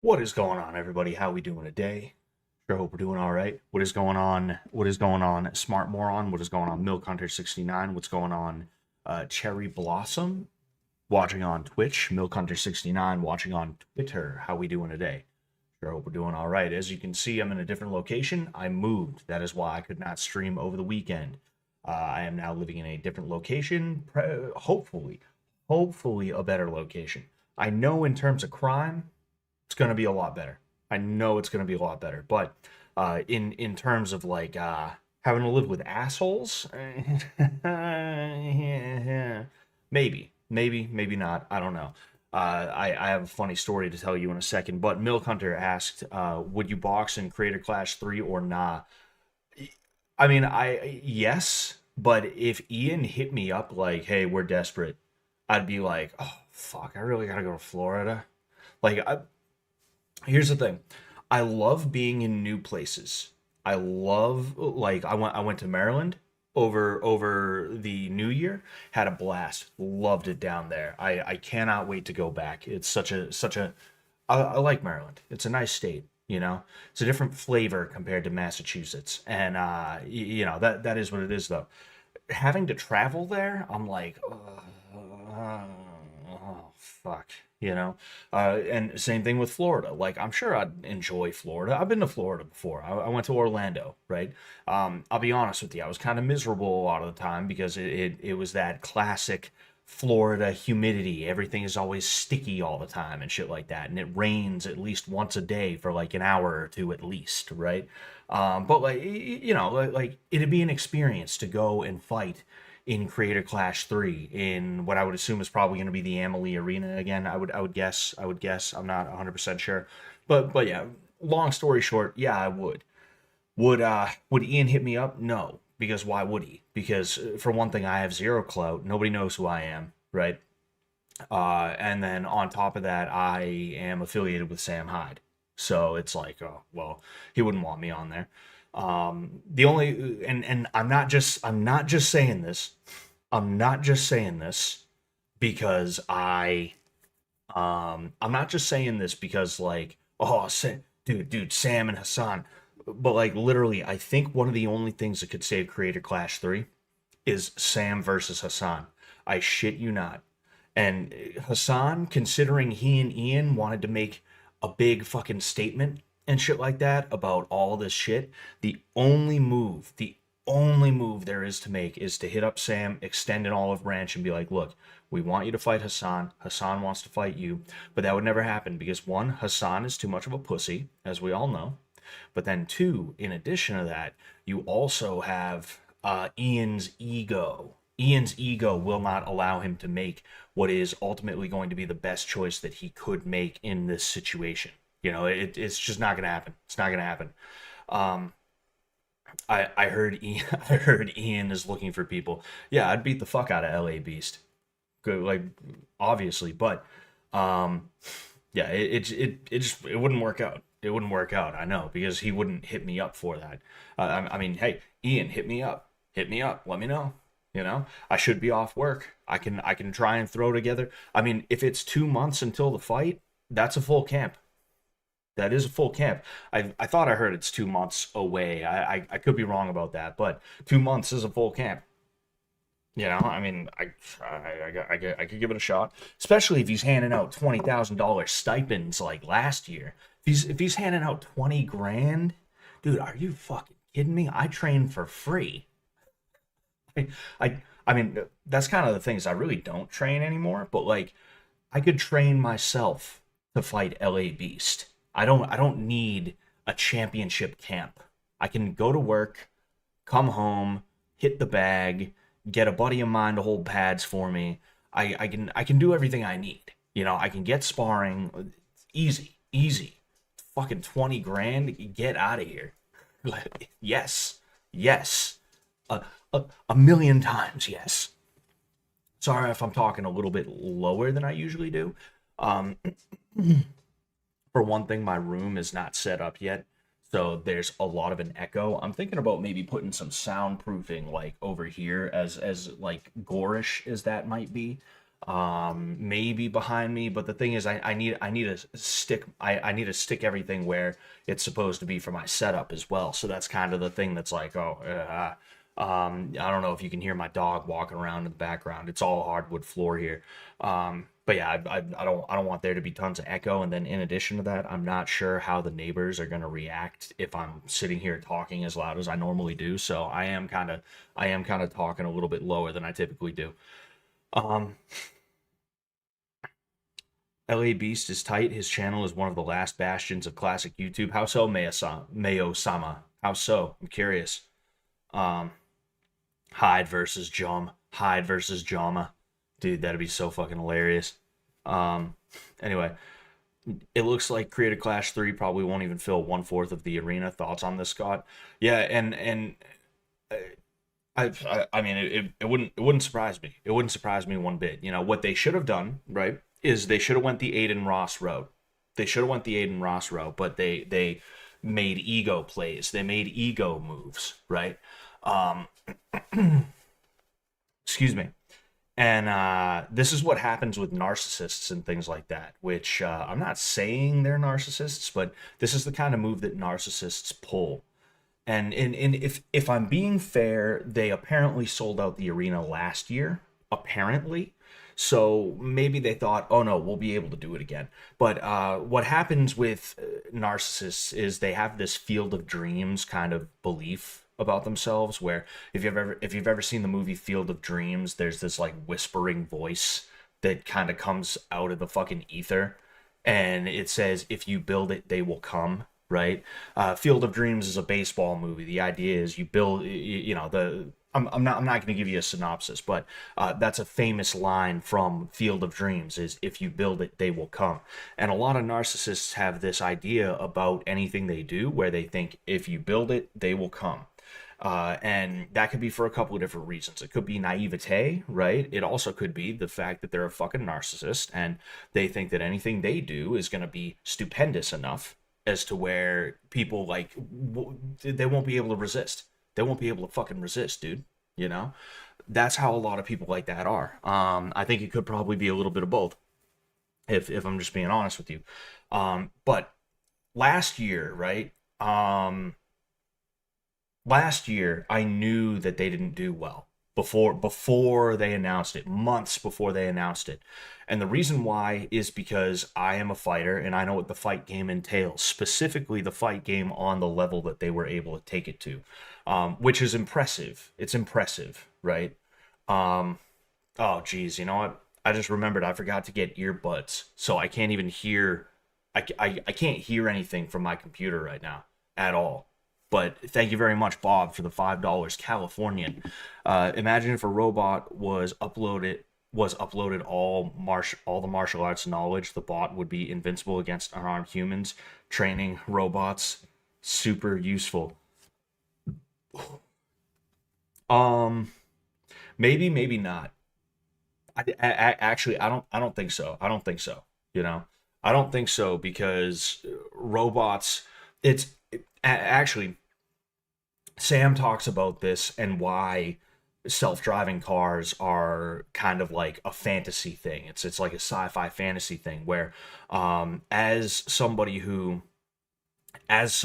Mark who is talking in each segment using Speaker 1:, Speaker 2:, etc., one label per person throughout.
Speaker 1: What is going on, everybody? How we doing today? Sure hope we're doing all right. What is going on? What is going on, Smart Moron? What is going on, Milk Hunter 69? What's going on, Cherry Blossom? Watching on Twitch, Milk Hunter 69. Watching on Twitter. How we doing today? Sure hope we're doing all right. As you can see, I'm in a different location. I moved. That is why I could not stream over the weekend. I am now living in a different location. Hopefully a better location. I know in terms of crime it's going to be a lot better. I know it's going to be a lot better. But in terms of like having to live with assholes, maybe not. I don't know. I have a funny story to tell you in a second. But Milk Hunter asked, would you box in Creator Clash 3 or nah? I mean, I yes, but if Ian hit me up like, hey, we're desperate, I'd be like, oh fuck, I really gotta go to Florida. Like, here's the thing. I love being in new places. I love like I went to Maryland over the New Year, had a blast. Loved it down there. I cannot wait to go back. It's such a I like Maryland. It's a nice state, you know. It's a different flavor compared to Massachusetts. And that is what it is though. Having to travel there, I'm like, oh fuck, you know. And same thing with Florida. Like, I'm sure I'd enjoy Florida. I've been to Florida before. I went to Orlando, right? I'll be honest with you, I was kind of miserable a lot of the time because it was that classic Florida humidity. Everything is always sticky all the time and shit like that, and it rains at least once a day for like an hour or two at least, right? But like, like it'd be an experience to go and fight in Creator Clash 3 in what I would assume is probably going to be the Amalie Arena again. I would guess. I'm not 100% sure. But yeah, long story short, yeah, I would. Would Ian hit me up? No, because why would he? Because for one thing, I have zero clout. Nobody knows who I am, right? And then on top of that, I am affiliated with Sam Hyde. So it's like, oh, well, he wouldn't want me on there. The only and I'm not just saying this. I'm not just saying this because I'm not just saying this because like, oh, dude, Sam and Hassan, but like literally, I think one of the only things that could save Creator Clash 3 is Sam versus Hassan. I shit you not. And Hassan, considering he and Ian wanted to make a big fucking statement and shit like that about all this shit, the only move there is to make is to hit up Sam, extend an olive branch, and be like, look, we want you to fight Hassan. Hassan wants to fight you. But that would never happen because one, Hassan is too much of a pussy, as we all know. But then two, in addition to that, you also have Ian's ego. Ian's ego will not allow him to make what is ultimately going to be the best choice that he could make in this situation. You know, it's just not going to happen. It's not going to happen. Um, I heard Ian, I heard Ian is looking for people. Yeah, I'd beat the fuck out of LA Beast. Good, like obviously, but um, yeah, it wouldn't work out. It wouldn't work out. I know because he wouldn't hit me up for that. I mean, hey, Ian, hit me up. Hit me up. Let me know. You know, I should be off work. I can try and throw together. I mean, if it's 2 months until the fight, that's a full camp. That is a full camp. I thought I heard it's 2 months away. I could be wrong about that, but 2 months is a full camp. You know, I mean, I could give it a shot, especially if he's handing out $20,000 stipends like last year. If he's handing out 20 grand, dude, are you fucking kidding me? I train for free. I I mean, that's kind of the things I really don't train anymore. But like, I could train myself to fight LA Beast. I don't need a championship camp. I can go to work, come home, hit the bag, get a buddy of mine to hold pads for me. I can do everything I need. You know, I can get sparring. Easy, easy. Fucking 20 grand. Get out of here. Yes, yes. A million times, yes. Sorry if I'm talking a little bit lower than I usually do. Um, for one thing, my room is not set up yet, so there's a lot of an echo. I'm thinking about maybe putting some soundproofing like over here, as like gorish as that might be. maybe behind me. But the thing is, I need to stick I need to stick everything where it's supposed to be for my setup as well. So that's kind of the thing that's like, I don't know if you can hear my dog walking around in the background. It's all hardwood floor here. But yeah, I don't want there to be tons of echo. And then in addition to that, I'm not sure how the neighbors are going to react if I'm sitting here talking as loud as I normally do. So I am kind of talking a little bit lower than I typically do. Um, LA Beast is tight. His channel is one of the last bastions of classic YouTube. How so, Mayo-sama? How so? I'm curious. Um, Hyde versus Jom. Hyde versus Jama. Dude, that'd be so fucking hilarious. Um, anyway, it looks like Creator Clash 3 probably won't even fill one fourth of the arena. Thoughts on this, Scott? Yeah, and I mean, it wouldn't surprise me. It wouldn't surprise me one bit. You know what they should have done, right? Is they should have went the Aiden Ross route. They should have went the Aiden Ross route, but they made ego plays. They made ego moves, right? Um, excuse me. And this is what happens with narcissists and things like that, which I'm not saying they're narcissists, but this is the kind of move that narcissists pull. And if I'm being fair, they apparently sold out the arena last year, apparently. So maybe they thought, oh no, we'll be able to do it again. But what happens with narcissists is they have this field of dreams kind of belief about themselves, where if you've ever seen the movie Field of Dreams, there's this like whispering voice that kind of comes out of the fucking ether, and it says, if you build it, they will come, right? Field of Dreams is a baseball movie. The idea is you build, you know, the I'm not going to give you a synopsis, but that's a famous line from Field of Dreams: is if you build it, they will come. And a lot of narcissists have this idea about anything they do, where they think if you build it, they will come. And that could be for a couple of different reasons. It could be naivete, right? It also could be the fact that they're a fucking narcissist and they think that anything they do is going to be stupendous enough as to where people like they won't be able to resist. They won't be able to fucking resist, dude. You know, that's how a lot of people like that are. I think it could probably be a little bit of both, if I'm just being honest with you. But last year, right? Last year I knew that they didn't do well before they announced it, months before they announced it. And the reason why is because I am a fighter and I know what the fight game entails, specifically the fight game on the level that they were able to take it to, which is impressive. It's impressive, right? um oh geez, you know what, I just remembered I forgot to get earbuds, so I can't even hear. I can't hear anything from my computer right now at all. But thank you very much, Bob, for the $5 Californian. Imagine if a robot was uploaded all the martial arts knowledge. The bot would be invincible against unarmed humans. Training robots, super useful. Um, maybe not. Actually, I don't think so. I don't think so. You know, I don't think so because robots. Actually, Sam talks about this and why self-driving cars are kind of like a fantasy thing. It's like a sci-fi fantasy thing where, as somebody who has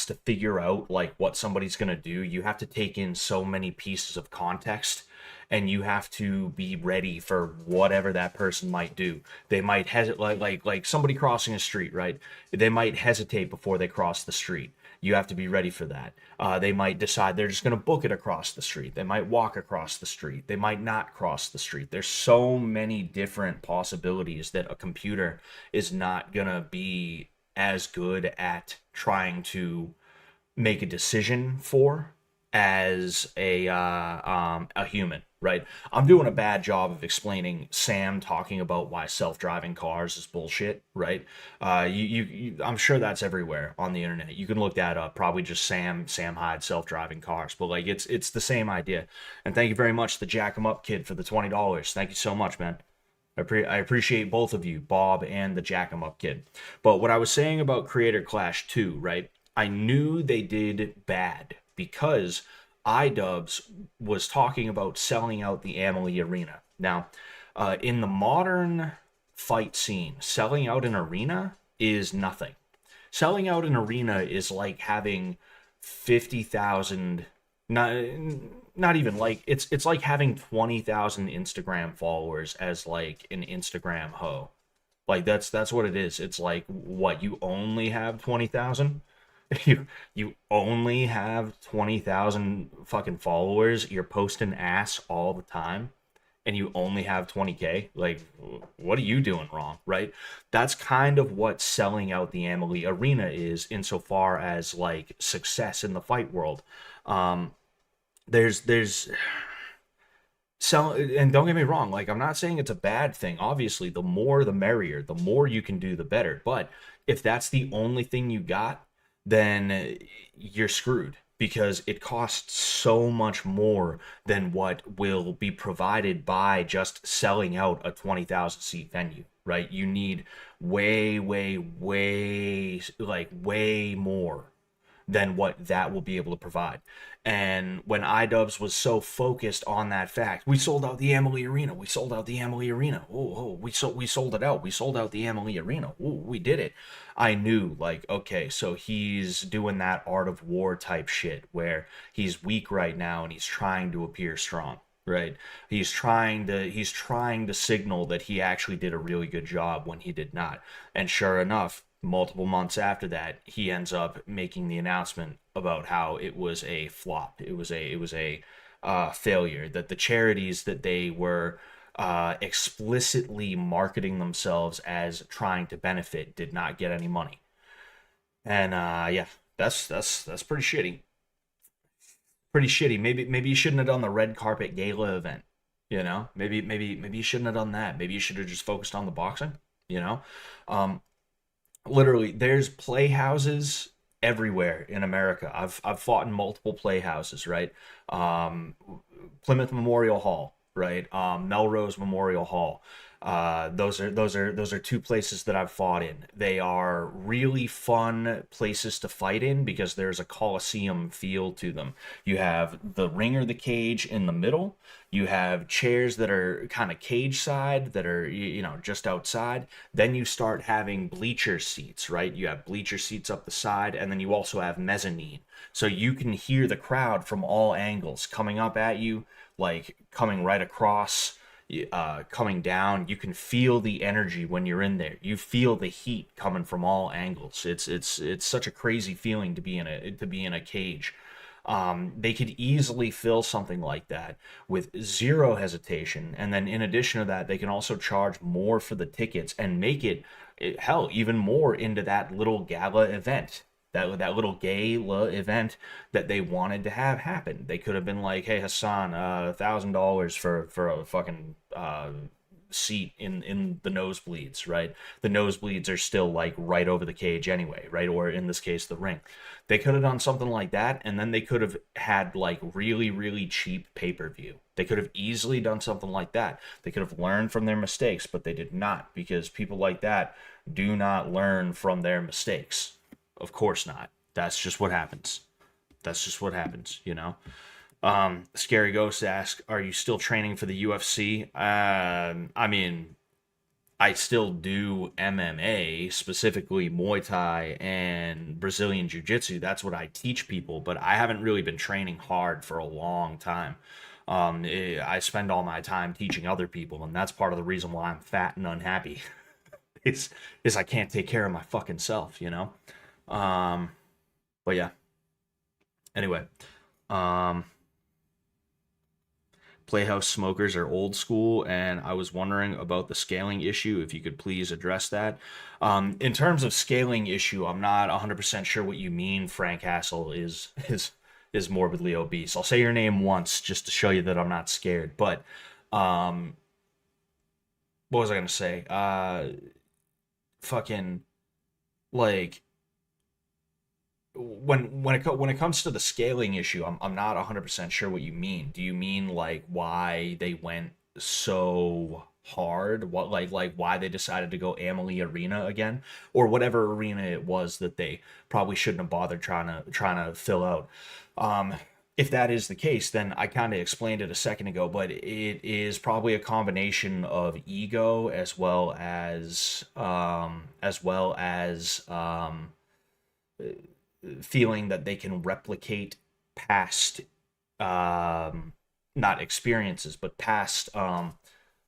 Speaker 1: to figure out like what somebody's going to do, you have to take in so many pieces of context, and you have to be ready for whatever that person might do. They might hesitate, like somebody crossing a street, right? They might hesitate before they cross the street. You have to be ready for that. They might decide they're just going to book it across the street. They might walk across the street. They might not cross the street. There's so many different possibilities that a computer is not going to be as good at trying to make a decision for as a human, right? I'm doing a bad job of explaining Sam talking about why self-driving cars is bullshit, right? I'm sure that's everywhere on the internet. You can look that up. Probably just Sam Hyde self-driving cars, but like it's the same idea. And thank you very much, the Jack 'em Up kid, for the $20. Thank you so much, man. I appreciate both of you, Bob and the Jack 'em Up kid. But what I was saying about Creator Clash 2, right? I knew they did bad because iDubbbz was talking about selling out the Amalie Arena. Now, in the modern fight scene, selling out an arena is nothing. Selling out an arena is like having 50,000, not not even like, it's like having 20,000 Instagram followers as like an Instagram hoe. Like that's what it is. It's like, what, you only have 20,000? You only have 20,000 fucking followers. You're posting ass all the time and you only have 20K. Like, what are you doing wrong, right? That's kind of what selling out the Amalie Arena is, insofar as like success in the fight world. Um, there's so, and don't get me wrong, like, I'm not saying it's a bad thing. Obviously, the more the merrier. The more you can do, the better. But if that's the only thing you got, then you're screwed, because it costs so much more than what will be provided by just selling out a 20,000 seat venue, right? You need way, way, way, like, way more than what that will be able to provide. And when iDubbbz was so focused on that fact, we sold out the Amalie Arena. We sold out the Amalie Arena. We sold it out. We sold out the Amalie Arena. We did it. I knew, like, okay, so he's doing that Art of War type shit where he's weak right now and he's trying to appear strong. Right. He's trying to signal that he actually did a really good job when he did not. And sure enough, multiple months after that, he ends up making the announcement about how it was a flop. It was a failure. That the charities that they were explicitly marketing themselves as trying to benefit did not get any money. And yeah, that's pretty shitty. Pretty shitty. Maybe you shouldn't have done the red carpet gala event. Maybe you shouldn't have done that. Maybe you should have just focused on the boxing. You know, um, literally, there's playhouses everywhere in America. I've fought in multiple playhouses, right? Um, Plymouth Memorial Hall, right? Melrose Memorial Hall. Those are two places that I've fought in. They are really fun places to fight in because there's a coliseum feel to them. You have the ring or the cage in the middle. You have chairs that are kind of cage side, that are, just outside. Then you start having bleacher seats, right? You have bleacher seats up the side, and then you also have mezzanine. So you can hear the crowd from all angles coming up at you, like coming right across, coming down. You can feel the energy when you're in there. You feel the heat coming from all angles. It's such a crazy feeling to be in a cage. They could easily fill something like that with zero hesitation, and then in addition to that, they can also charge more for the tickets and make it, hell, even more into that little gala event. That little gala event that they wanted to have happen. They could have been like, "Hey, Hassan, $1,000 for a fucking seat in the nosebleeds, right? The nosebleeds are still like right over the cage anyway, right? Or in this case, the ring." They could have done something like that, and then they could have had like really, really cheap pay-per-view. They could have easily done something like that. They could have learned from their mistakes, but they did not, because people like that do not learn from their mistakes. Of course not. That's just what happens. That's just what happens, you know? Scary Ghost asks, "Are you still training for the UFC?" I mean, I still do MMA, specifically Muay Thai and Brazilian Jiu Jitsu. That's what I teach people, but I haven't really been training hard for a long time. I spend all my time teaching other people, and that's part of the reason why I'm fat and unhappy. is is I can't take care of my fucking self, you know? Um, but yeah. Anyway, um, Playhouse smokers are old school, and I was wondering about the scaling issue. If you could please address that. In terms of scaling issue, I'm not 100% sure what you mean. Frank Hassel is morbidly obese. I'll say your name once just to show you that I'm not scared. But um, what was I gonna say? Fucking, like, when it comes to the scaling issue, I'm not 100% sure what you mean. Do you mean like why they went so hard? What, like why they decided to go Amalie Arena again, or whatever arena it was that they probably shouldn't have bothered trying to fill out? Um, if that is the case, then I kind of explained it a second ago, but it is probably a combination of ego as well as feeling that they can replicate past not experiences but past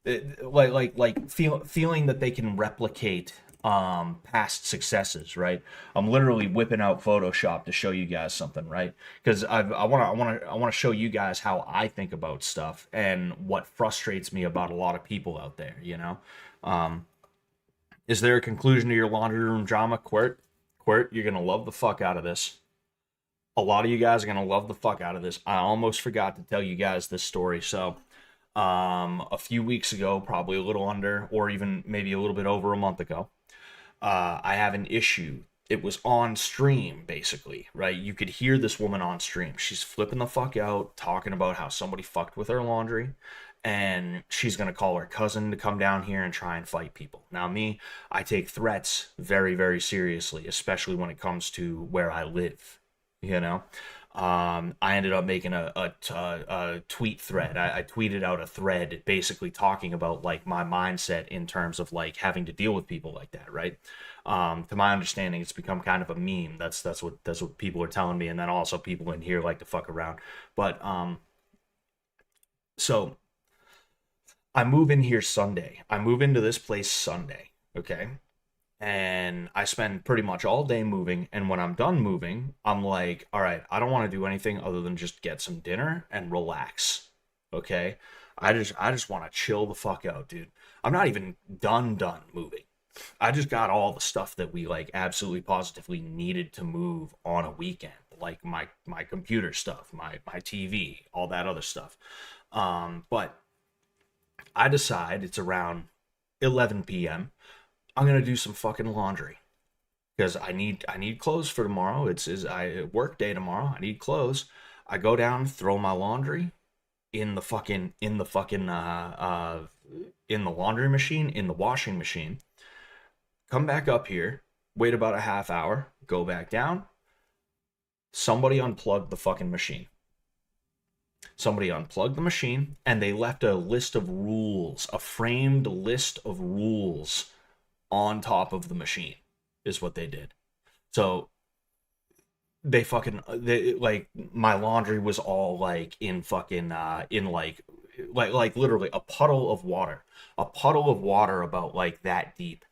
Speaker 1: feeling that they can replicate past successes, right? I'm literally whipping out Photoshop to show you guys something, right? Because I want to show you guys how I think about stuff and what frustrates me about a lot of people out there, you know. um is there a conclusion to your laundry room drama, Quirt? You're gonna love the fuck out of this. A lot of you guys are gonna love the fuck out of this. I almost forgot to tell you guys this story. So a few weeks ago, probably a little under, or even maybe a little bit over a month ago, I have an issue. It was on stream, basically, right? You could hear this woman on stream. She's flipping the fuck out, talking about how somebody fucked with her laundry, and she's gonna call her cousin to come down here and try and fight people. Now, me, I take threats very, very seriously, especially when it comes to where I live. You know, I ended up making a tweet thread. I tweeted out a thread basically talking about like my mindset in terms of like having to deal with people like that, right? To my understanding, it's become kind of a meme. That's what people are telling me, and then also people in here like to fuck around. But so I move in here Sunday. I move into this place Sunday, okay? And I spend pretty much all day moving. And when I'm done moving, I'm like, all right, I don't want to do anything other than just get some dinner and relax. Okay. I just want to chill the fuck out, dude. I'm not even done moving. I just got all the stuff that we like absolutely positively needed to move on a weekend, like my computer stuff, my TV, all that other stuff. But I decide it's around 11 p.m. I'm gonna do some fucking laundry because I need clothes for tomorrow. I work day tomorrow. I need clothes. I go down, throw my laundry in the laundry machine, in the washing machine. Come back up here, wait about a half hour, go back down. Somebody unplugged the fucking machine. Somebody unplugged the machine and they left a list of rules, a framed list of rules on top of the machine is what they did. So they like my laundry was all like in fucking in like literally a puddle of water. A puddle of water about like that deep.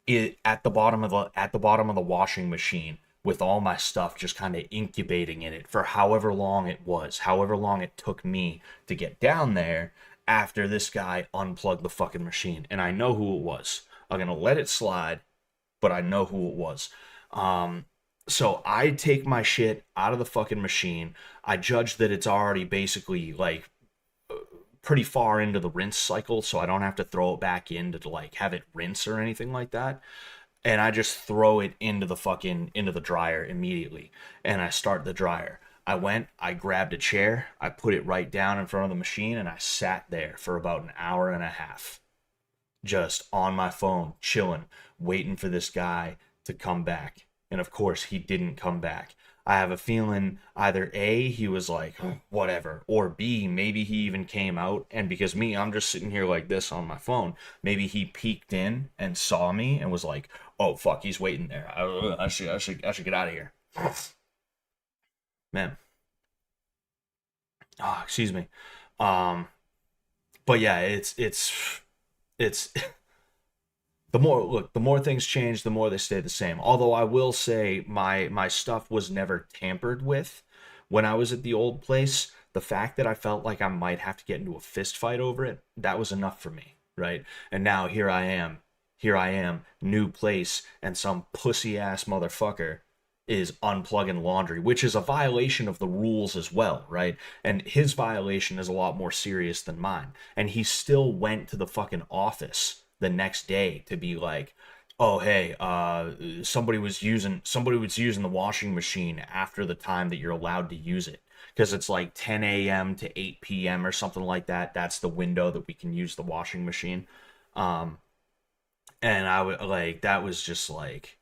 Speaker 1: It at the bottom of the washing machine with all my stuff just kind of incubating in it for however long it was, however long it took me to get down there after this guy unplugged the fucking machine. And I know who it was. I'm gonna let it slide, but I know who it was. So I take my shit out of the fucking machine. I judge that it's already basically like pretty far into the rinse cycle, so I don't have to throw it back in to like have it rinse or anything like that. And I just throw it into the dryer immediately. And I start the dryer. I grabbed a chair, I put it right down in front of the machine, and I sat there for about an hour and a half. Just on my phone, chilling, waiting for this guy to come back. And of course, he didn't come back. I have a feeling either A, he was like, whatever, or B, maybe he even came out. And because me, I'm just sitting here like this on my phone, maybe he peeked in and saw me and was like, oh, fuck, he's waiting there. I should get out of here. Man. Oh, excuse me. Um, but yeah, it's the more things change, the more they stay the same. Although I will say my stuff was never tampered with when I was at the old place. The fact that I felt like I might have to get into a fist fight over it, that was enough for me, right? And now here I am, new place, and some pussy ass motherfucker is unplugging laundry, which is a violation of the rules as well, right? And his violation is a lot more serious than mine. And he still went to the fucking office the next day to be like, oh hey, somebody was using the washing machine after the time that you're allowed to use it. Because it's like 10 a.m. to 8 p.m. or something like that. That's the window that we can use the washing machine. And I would like, that was just like,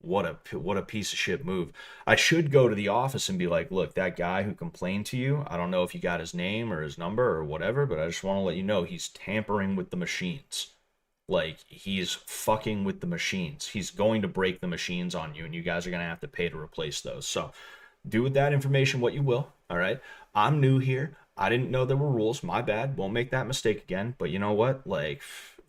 Speaker 1: what a piece of shit move. I should go to the office and be like, look, that guy who complained to you, I don't know if you got his name or his number or whatever, but I just want to let you know he's tampering with the machines. Like, he's fucking with the machines. He's going to break the machines on you, and you guys are going to have to pay to replace those. So do with that information what you will, all right? I'm new here. I didn't know there were rules. My bad. Won't make that mistake again. But you know what? Like,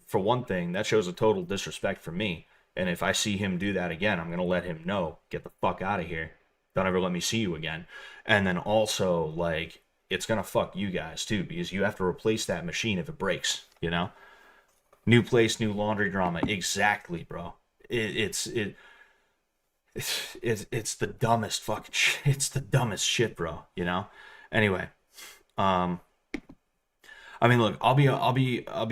Speaker 1: for one thing, that shows a total disrespect for me. And if I see him do that again, I'm going to let him know, get the fuck out of here. Don't ever let me see you again. And then also, like, it's going to fuck you guys too, because you have to replace that machine if it breaks, you know? New place, new laundry drama. Exactly, bro. It's the dumbest fucking shit. It's the dumbest shit, bro, you know? Anyway, I mean, look, I'll be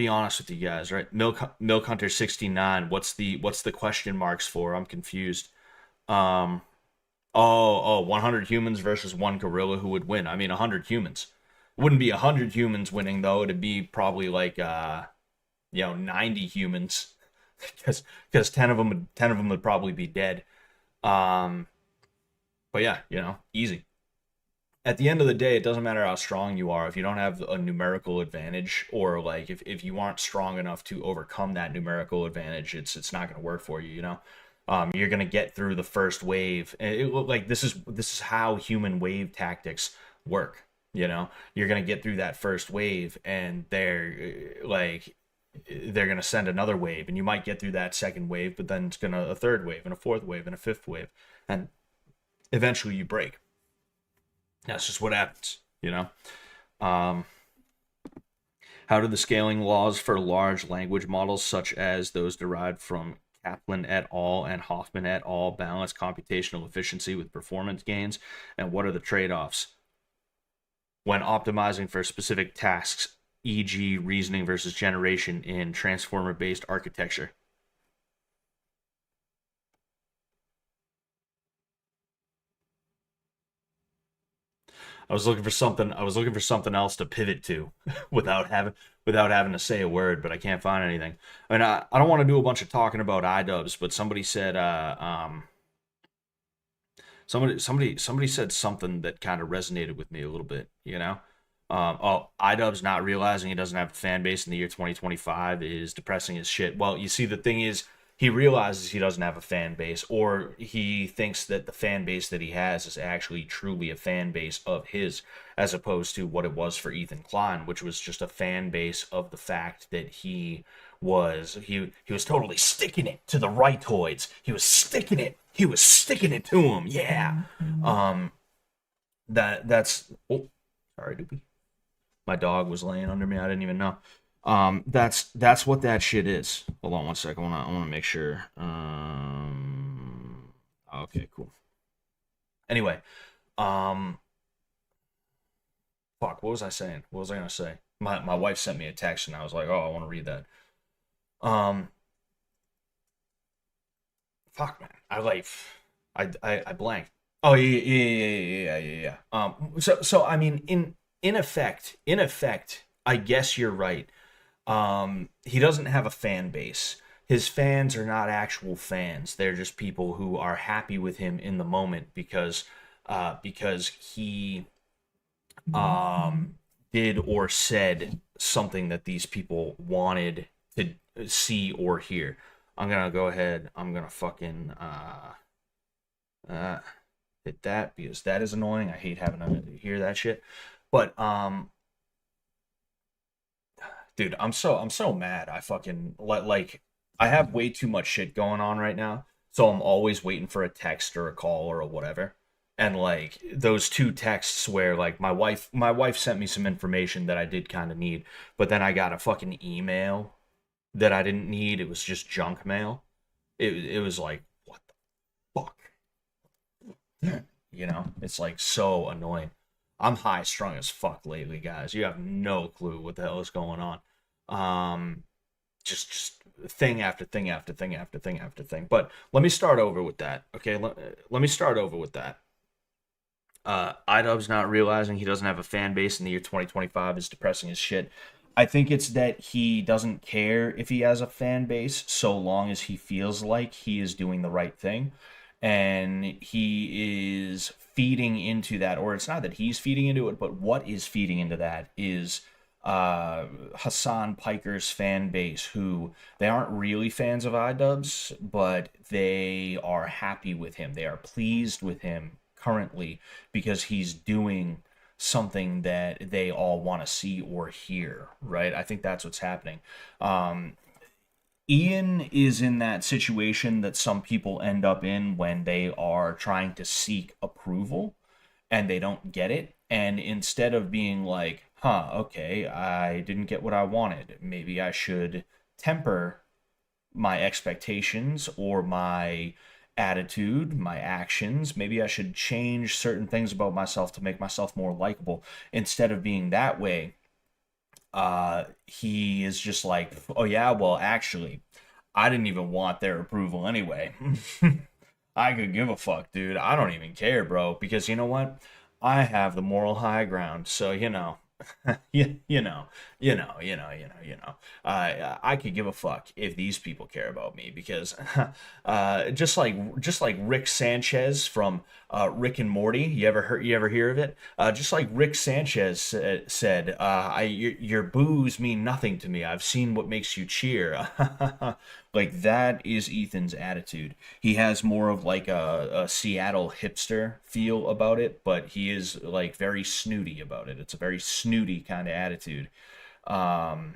Speaker 1: honest with you guys, right? Milk Hunter 69. What's the question marks for? I'm confused. 100 humans versus one gorilla, who would win? I mean, 100 humans. It wouldn't be 100 humans winning though. It'd be probably like 90 humans, because 10 of them would probably be dead. But yeah, easy. At the end of the day, it doesn't matter how strong you are if you don't have a numerical advantage, or like if you aren't strong enough to overcome that numerical advantage, it's not going to work for you. You're going to get through the first wave. And this is how human wave tactics work. You're going to get through that first wave, and they're going to send another wave, and you might get through that second wave, but then it's going to a third wave and a fourth wave and a fifth wave, and eventually you break. That's just what happens, How do the scaling laws for large language models, such as those derived from Kaplan et al. And Hoffman et al., balance computational efficiency with performance gains, and what are the trade-offs when optimizing for specific tasks, e.g. reasoning versus generation in transformer-based architecture? I was looking for something else to pivot to without having to say a word, but I can't find anything. I mean, I don't want to do a bunch of talking about iDubbbz, but somebody said somebody said something that kind of resonated with me a little bit, iDubbbz not realizing he doesn't have a fan base in the year 2025 is depressing as shit. Well, you see, the thing is, he realizes he doesn't have a fan base, or he thinks that the fan base that he has is actually truly a fan base of his, as opposed to what it was for Ethan Klein, which was just a fan base of the fact that he was totally sticking it to the rightoids. He was sticking it to him. Yeah. That's oh, sorry, Doopy. My dog was laying under me. I didn't even know. That's what that shit is. Hold on one second. I want to make sure. Okay, cool. Anyway, fuck, what was I saying? What was I gonna say? My wife sent me a text, and I was like, oh, I want to read that. Fuck, man, I blanked. Oh, yeah. So I mean, in effect, I guess you're right. He doesn't have a fan base. His fans are not actual fans. They're just people who are happy with him in the moment because he did or said something that these people wanted to see or hear. I'm gonna go ahead. I'm gonna fucking hit that, because that is annoying. I hate having to hear that shit. But dude, I'm so mad. I fucking I have way too much shit going on right now, so I'm always waiting for a text or a call or a whatever. And like those two texts where like my wife sent me some information that I did kind of need, but then I got a fucking email that I didn't need. It was just junk mail. It was like, what the fuck? It's like so annoying. I'm high strung as fuck lately, guys. You have no clue what the hell is going on. Just thing after thing after thing after thing after thing. But let me start over with that. Okay, let me start over with that. iDubbbz not realizing he doesn't have a fan base in the year 2025 is depressing as shit. I think it's that he doesn't care if he has a fan base so long as he feels like he is doing the right thing. And he is feeding into that, or it's not that he's feeding into it, but what is feeding into that is Hassan Piker's fan base, who they aren't really fans of iDubbbz, but they are happy with him. They are pleased with him currently because he's doing something that they all want to see or hear, right? I think that's what's happening. Ian is in that situation that some people end up in when they are trying to seek approval and they don't get it. And instead of being like, huh, okay, I didn't get what I wanted, maybe I should temper my expectations or my attitude, my actions. Maybe I should change certain things about myself to make myself more likable. Instead of being that way, he is just like, oh yeah, well actually, I didn't even want their approval anyway. I could give a fuck, dude. I don't even care, bro, because you know what? I have the moral high ground, so I could give a fuck if these people care about me because, just like Rick Sanchez from Rick and Morty. You ever hear of it? Just like Rick Sanchez said, your boos mean nothing to me. I've seen what makes you cheer. Like that is Ethan's attitude. He has more of like a Seattle hipster feel about it, but he is like very snooty about it. It's a very snooty kind of attitude. Um,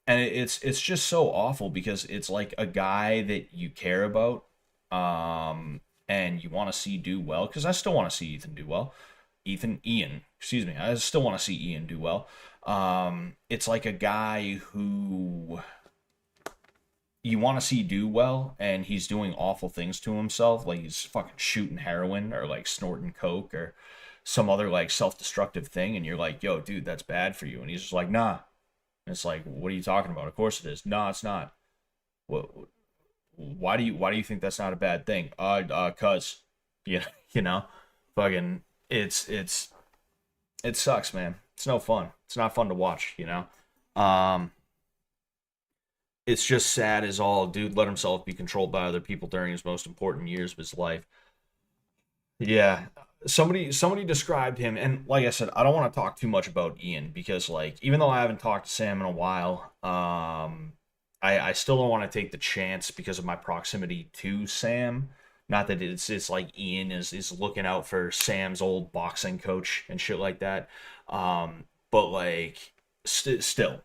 Speaker 1: and it's just so awful because it's like a guy that you care about, and you want to see do well. Because I still want to see Ethan do well. Ian, excuse me. I still want to see Ian do well. It's like a guy who you want to see do well, and he's doing awful things to himself, like he's fucking shooting heroin or like snorting coke or some other like self-destructive thing, and you're like, yo, dude, that's bad for you, and he's just like, nah. And it's like, what are you talking about? Of course it is. Nah, it's not. What? Why do you think that's not a bad thing? Cuz, yeah, you know, fucking, it sucks, man. It's no fun. It's not fun to watch, you know. Um, it's just sad as all. Dude let himself be controlled by other people during his most important years of his life. Yeah. Somebody described him, and like I said, I don't want to talk too much about Ian because like even though I haven't talked to Sam in a while, I still don't want to take the chance because of my proximity to Sam. Not that it's like Ian is looking out for Sam's old boxing coach and shit like that. But like still,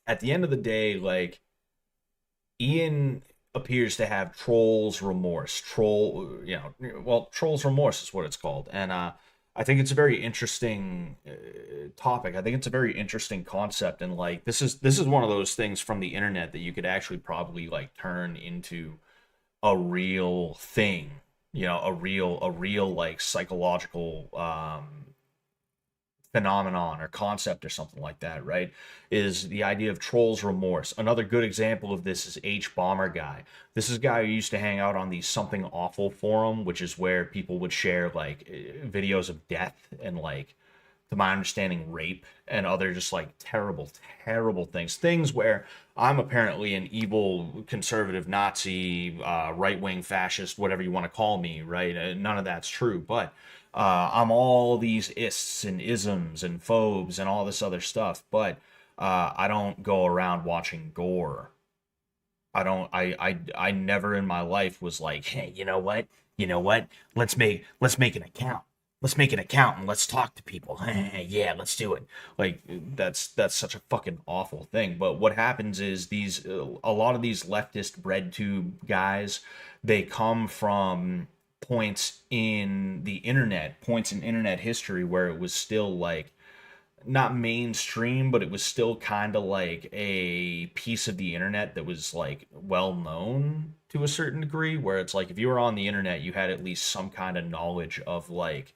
Speaker 1: at the end of the day, like Ian appears to have trolls remorse. Trolls remorse is what it's called, and I think it's a very interesting topic. I think it's a very interesting concept, and like this is one of those things from the internet that you could actually probably like turn into a real thing. A real like psychological phenomenon or concept or something like that, right? Is the idea of trolls remorse. Another good example of this is H Bomber Guy. This is a guy who used to hang out on the Something Awful forum, which is where people would share like videos of death and like, to my understanding, rape and other just like terrible, terrible things. Things where I'm apparently an evil conservative Nazi, right wing fascist, whatever you want to call me, right? None of that's true, but I'm all these ists and isms and phobes and all this other stuff, but I don't go around watching gore. I don't. I never in my life was like, hey, you know what? You know what? Let's make an account. Let's make an account and let's talk to people. Yeah, let's do it. Like that's such a fucking awful thing. But what happens is these a lot of these leftist bread tube guys, they come from points in internet history where it was still like not mainstream, but it was still kind of like a piece of the internet that was like well known to a certain degree, where it's like if you were on the internet, you had at least some kind of knowledge of like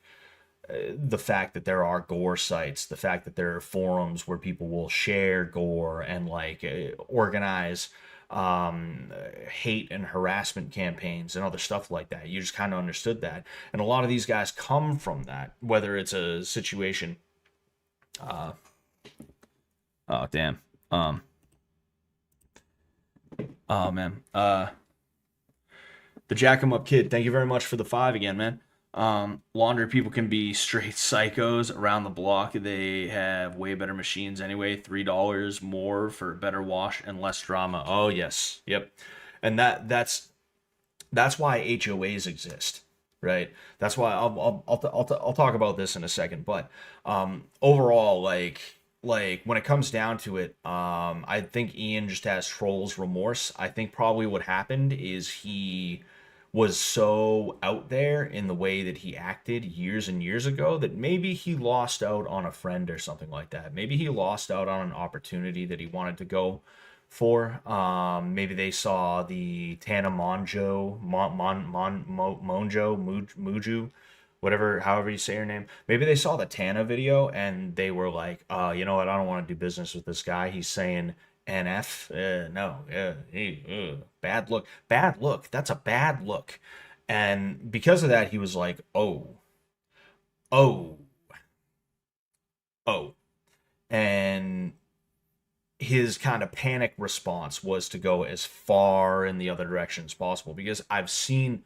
Speaker 1: the fact that there are gore sites, the fact that there are forums where people will share gore and like organize hate and harassment campaigns and other stuff like that. You just kind of understood that. And a lot of these guys come from that, whether it's a situation Uh, oh damn. Um. Oh man. The Jack 'em Up Kid. Thank you very much for the 5 again, man. Laundry people can be straight psychos around the block. They have way better machines anyway. $3 more for better wash and less drama. Oh yes, yep. And that's why HOAs exist, right? That's why I'll talk about this in a second. But overall, like when it comes down to it, I think Ian just has trolls remorse. I think probably what happened is he was so out there in the way that he acted years and years ago that maybe he lost out on a friend or something like that. Maybe he lost out on an opportunity that he wanted to go for. Maybe they saw the Tana Monjo, Muju, whatever, however you say her name. Maybe they saw the Tana video and they were like, you know what? I don't want to do business with this guy. He's saying NF. No, bad look. Bad look. That's a bad look. And because of that, he was like, oh, oh. And his kind of panic response was to go as far in the other direction as possible because I've seen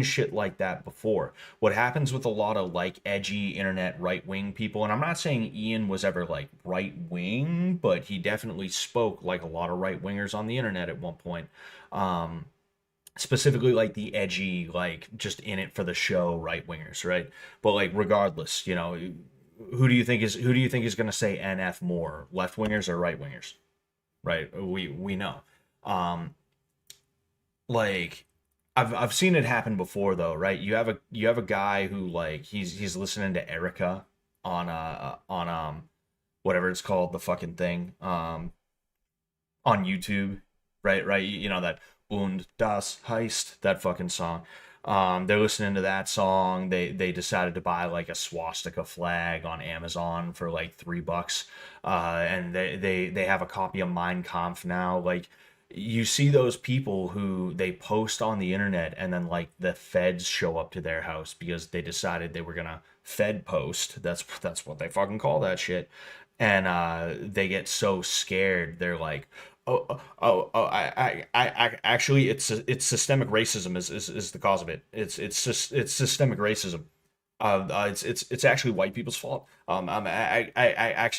Speaker 1: shit like that before. What happens with a lot of like edgy internet right wing people, and I'm not saying Ian was ever like right wing, but he definitely spoke like a lot of right wingers on the internet at one point. Um, Specifically like the edgy, like just in it for the show right wingers, right? But like regardless, who do you think is going to say NF more, left wingers or right wingers? Right? We know. Um, like I've seen it happen before though, right? You have a guy who like he's listening to Erica on whatever it's called, the fucking thing on YouTube, right? You know that Und das heißt, that fucking song. They're listening to that song. They decided to buy like a swastika flag on Amazon for like $3, and they have a copy of Mein Kampf now. Like you see those people who they post on the internet, and then like the feds show up to their house because they decided they were gonna Fed post. That's what they fucking call that shit, and they get so scared. They're like, actually, it's systemic racism is the cause of it. It's systemic racism. It's actually white people's fault.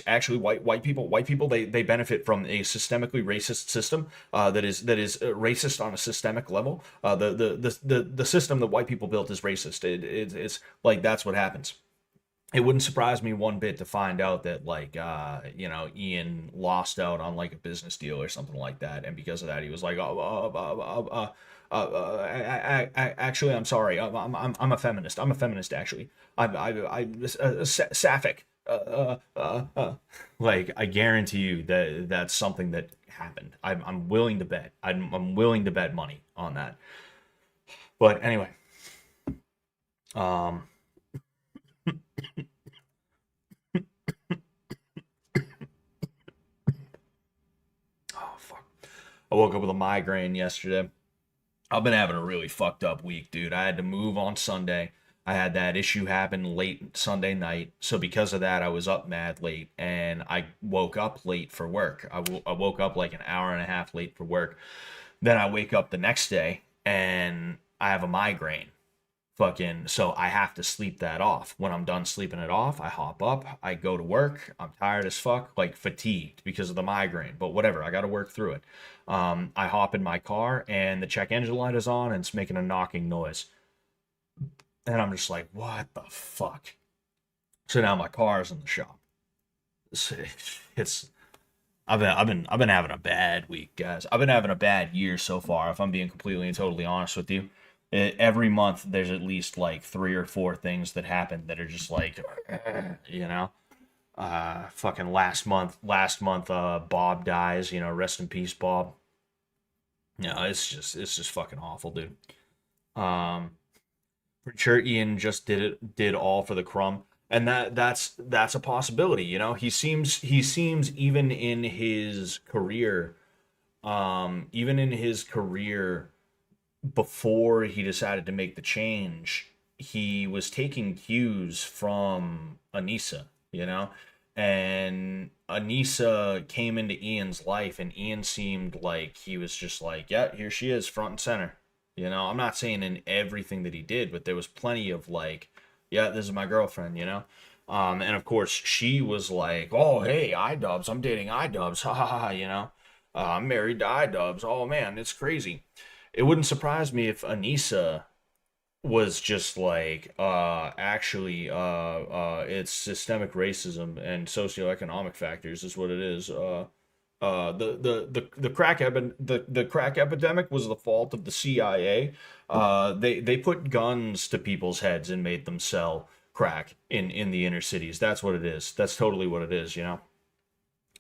Speaker 1: Actually white people they benefit from a systemically racist system that is racist on a systemic level. The system that white people built is racist. It's like that's what happens. It wouldn't surprise me one bit to find out that like Ian lost out on like a business deal or something like that, and because of that he was like, actually I'm sorry, I'm a feminist. I'm a feminist actually. Sapphic. Like I guarantee you that that's something that happened. I'm willing to bet. I'm willing to bet money on that. But anyway, um, oh fuck. I woke up with a migraine yesterday. I've been having a really fucked up week, dude. I had to move on Sunday. I had that issue happen late Sunday night. So because of that, I was up mad late and I woke up late for work. I woke up like an hour and a half late for work. Then I wake up the next day and I have a migraine. Fucking, so I have to sleep that off. When I'm done sleeping it off, I hop up, I go to work. I'm tired as fuck, like fatigued because of the migraine, but whatever, I got to work through it. I hop in my car and the check engine light is on and it's making a knocking noise. And I'm just like, what the fuck? So now my car's in the shop. It's I've been having a bad week, guys. I've been having a bad year so far, if I'm being completely and totally honest with you. Every month there's at least like three or four things that happen that are just like you know. Fucking last month Bob dies, rest in peace Bob. It's just fucking awful, dude. Um Pretty sure Ian just did all for the crumb, and that's a possibility. He seems even in his career before he decided to make the change, he was taking cues from Anissa, you know, and Anissa came into Ian's life, and Ian seemed like he was just like, yeah, here she is, front and center. You know, I'm not saying in everything that he did, but there was plenty of like, yeah, this is my girlfriend, you know? And of course, she was like, oh, hey, iDubbbz, I'm dating iDubbbz, ha ha ha, you know? I'm married to iDubbbz, oh man, it's crazy. It wouldn't surprise me if Anissa was just like actually it's systemic racism and socioeconomic factors is what it is. The crack epidemic was the fault of the CIA. They put guns to people's heads and made them sell crack in the inner cities. That's what it is. That's totally what it is, you know.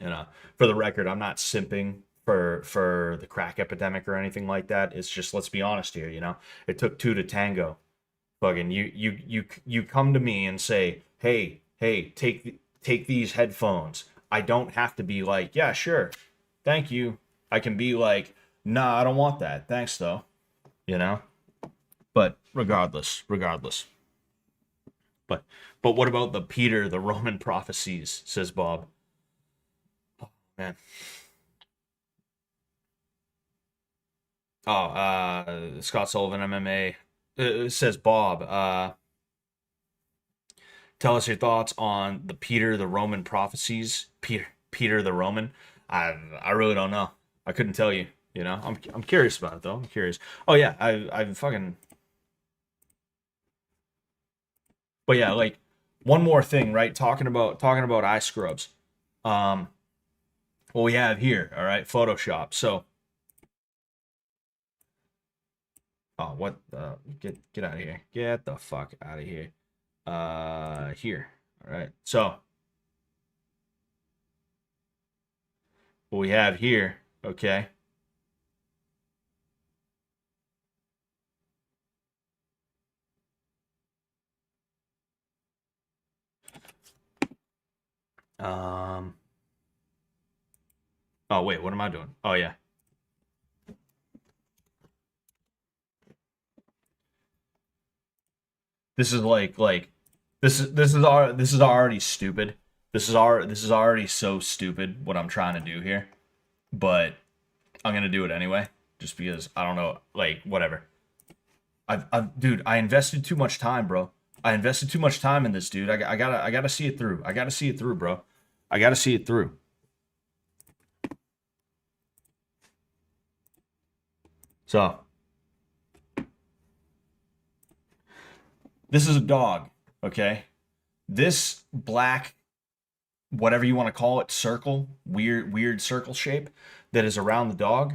Speaker 1: And for the record, I'm not simping for the crack epidemic or anything like that. It's just, let's be honest here, you know. It took two to tango. Fucking you come to me and say, hey, take these headphones. I don't have to be like, yeah, sure, thank you. I can be like, nah, I don't want that. Thanks though, you know. But regardless. But what about the Peter the Roman prophecies? Says Bob. Oh, man. Oh, Scott Sullivan MMA says Bob. Tell us your thoughts on the Peter the Roman prophecies. Peter the Roman. I really don't know. I couldn't tell you. You know, I'm curious about it though. I'm curious. Oh yeah, I fucking. But yeah, like one more thing, right? Talking about eye scrubs. Um, what we have here, all right, Photoshop. So, oh, what? Get out of here. Get the fuck out of here. Here. All right. So, what we have here, okay? Um. Oh wait, what am I doing? Oh yeah. This is like this is already stupid. This is already so stupid what I'm trying to do here. But I'm gonna do it anyway, just because I don't know, like whatever. Dude, I invested too much time, bro. I invested too much time in this, dude. I gotta see it through. I gotta see it through, bro. I gotta see it through. So this is a dog, okay? This black, whatever you want to call it, circle, weird circle shape that is around the dog.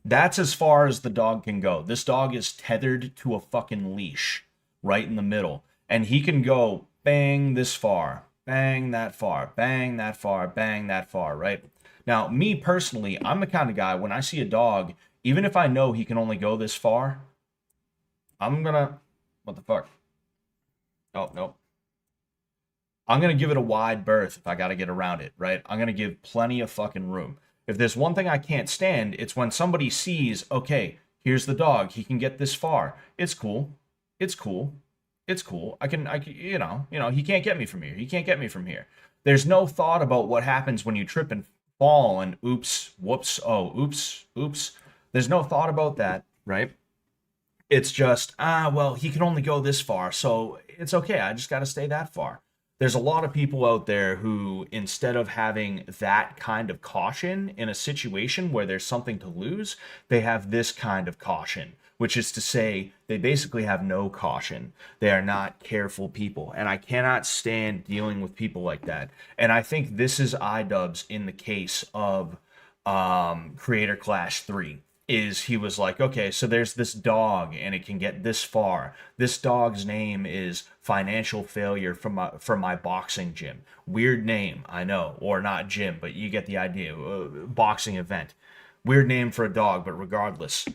Speaker 1: That's as far as the dog can go. This dog is tethered to a fucking leash right in the middle. And he can go bang this far, bang that far, bang that far, bang that far, right? Now, me personally, I'm the kind of guy when I see a dog, even if I know he can only go this far, I'm gonna. What the fuck? Oh, no. I'm gonna give it a wide berth if I gotta get around it, right? I'm gonna give plenty of fucking room. If there's one thing I can't stand, it's when somebody sees, okay, here's the dog, he can get this far. It's cool. It's cool. It's cool. He can't get me from here. He can't get me from here. There's no thought about what happens when you trip and fall and oops, whoops, oh, oops, oops. There's no thought about that, right? It's just, well, he can only go this far, so it's okay. I just got to stay that far. There's a lot of people out there who, instead of having that kind of caution in a situation where there's something to lose, they have this kind of caution, which is to say, they basically have no caution. They are not careful people. And I cannot stand dealing with people like that. And I think this is iDubbbz in the case of Creator Clash 3 is he was like, okay, so there's this dog and it can get this far. This dog's name is Financial Failure from my boxing gym. Weird name, I know, or not gym, but you get the idea. Boxing event. Weird name for a dog, but regardless,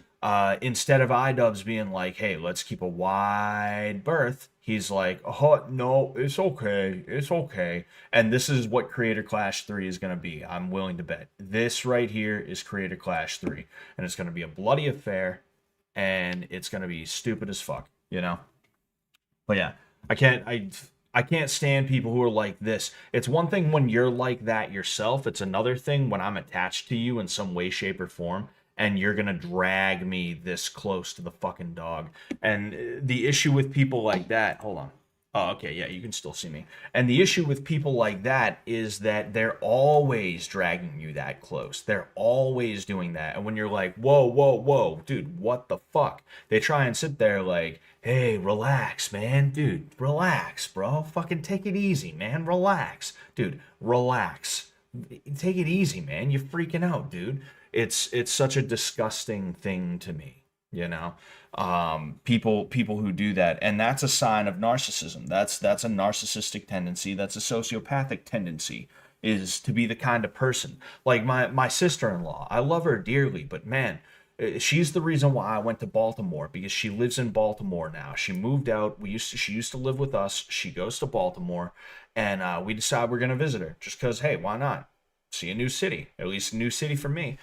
Speaker 1: instead of iDubbbz being like, hey, let's keep a wide berth, he's like, oh, no, it's okay. It's okay. And this is what Creator Clash 3 is going to be. I'm willing to bet. This right here is Creator Clash 3. And it's going to be a bloody affair. And it's going to be stupid as fuck, you know? But yeah, I can't, I can't stand people who are like this. It's one thing when you're like that yourself. It's another thing when I'm attached to you in some way, shape, or form, and you're gonna drag me this close to the fucking dog. And the issue with people like that, hold on. Oh, okay, yeah, you can still see me. And the issue with people like that is that they're always dragging you that close. They're always doing that. And when you're like, whoa, whoa, whoa, dude, what the fuck? They try and sit there like, hey, relax, man. Dude, relax, bro. Fucking take it easy, man. Relax. Dude, relax. Take it easy, man. You're freaking out, dude. It's such a disgusting thing to me, you know? People who do that, and that's a sign of narcissism. That's a narcissistic tendency. That's a sociopathic tendency, is to be the kind of person like my sister-in-law. I love her dearly, but man, she's the reason why I went to Baltimore, because she lives in Baltimore now. She moved out. She used to live with us. She goes to Baltimore, and we decided we're gonna visit her just because, hey, why not? See a new city, at least a new city for me.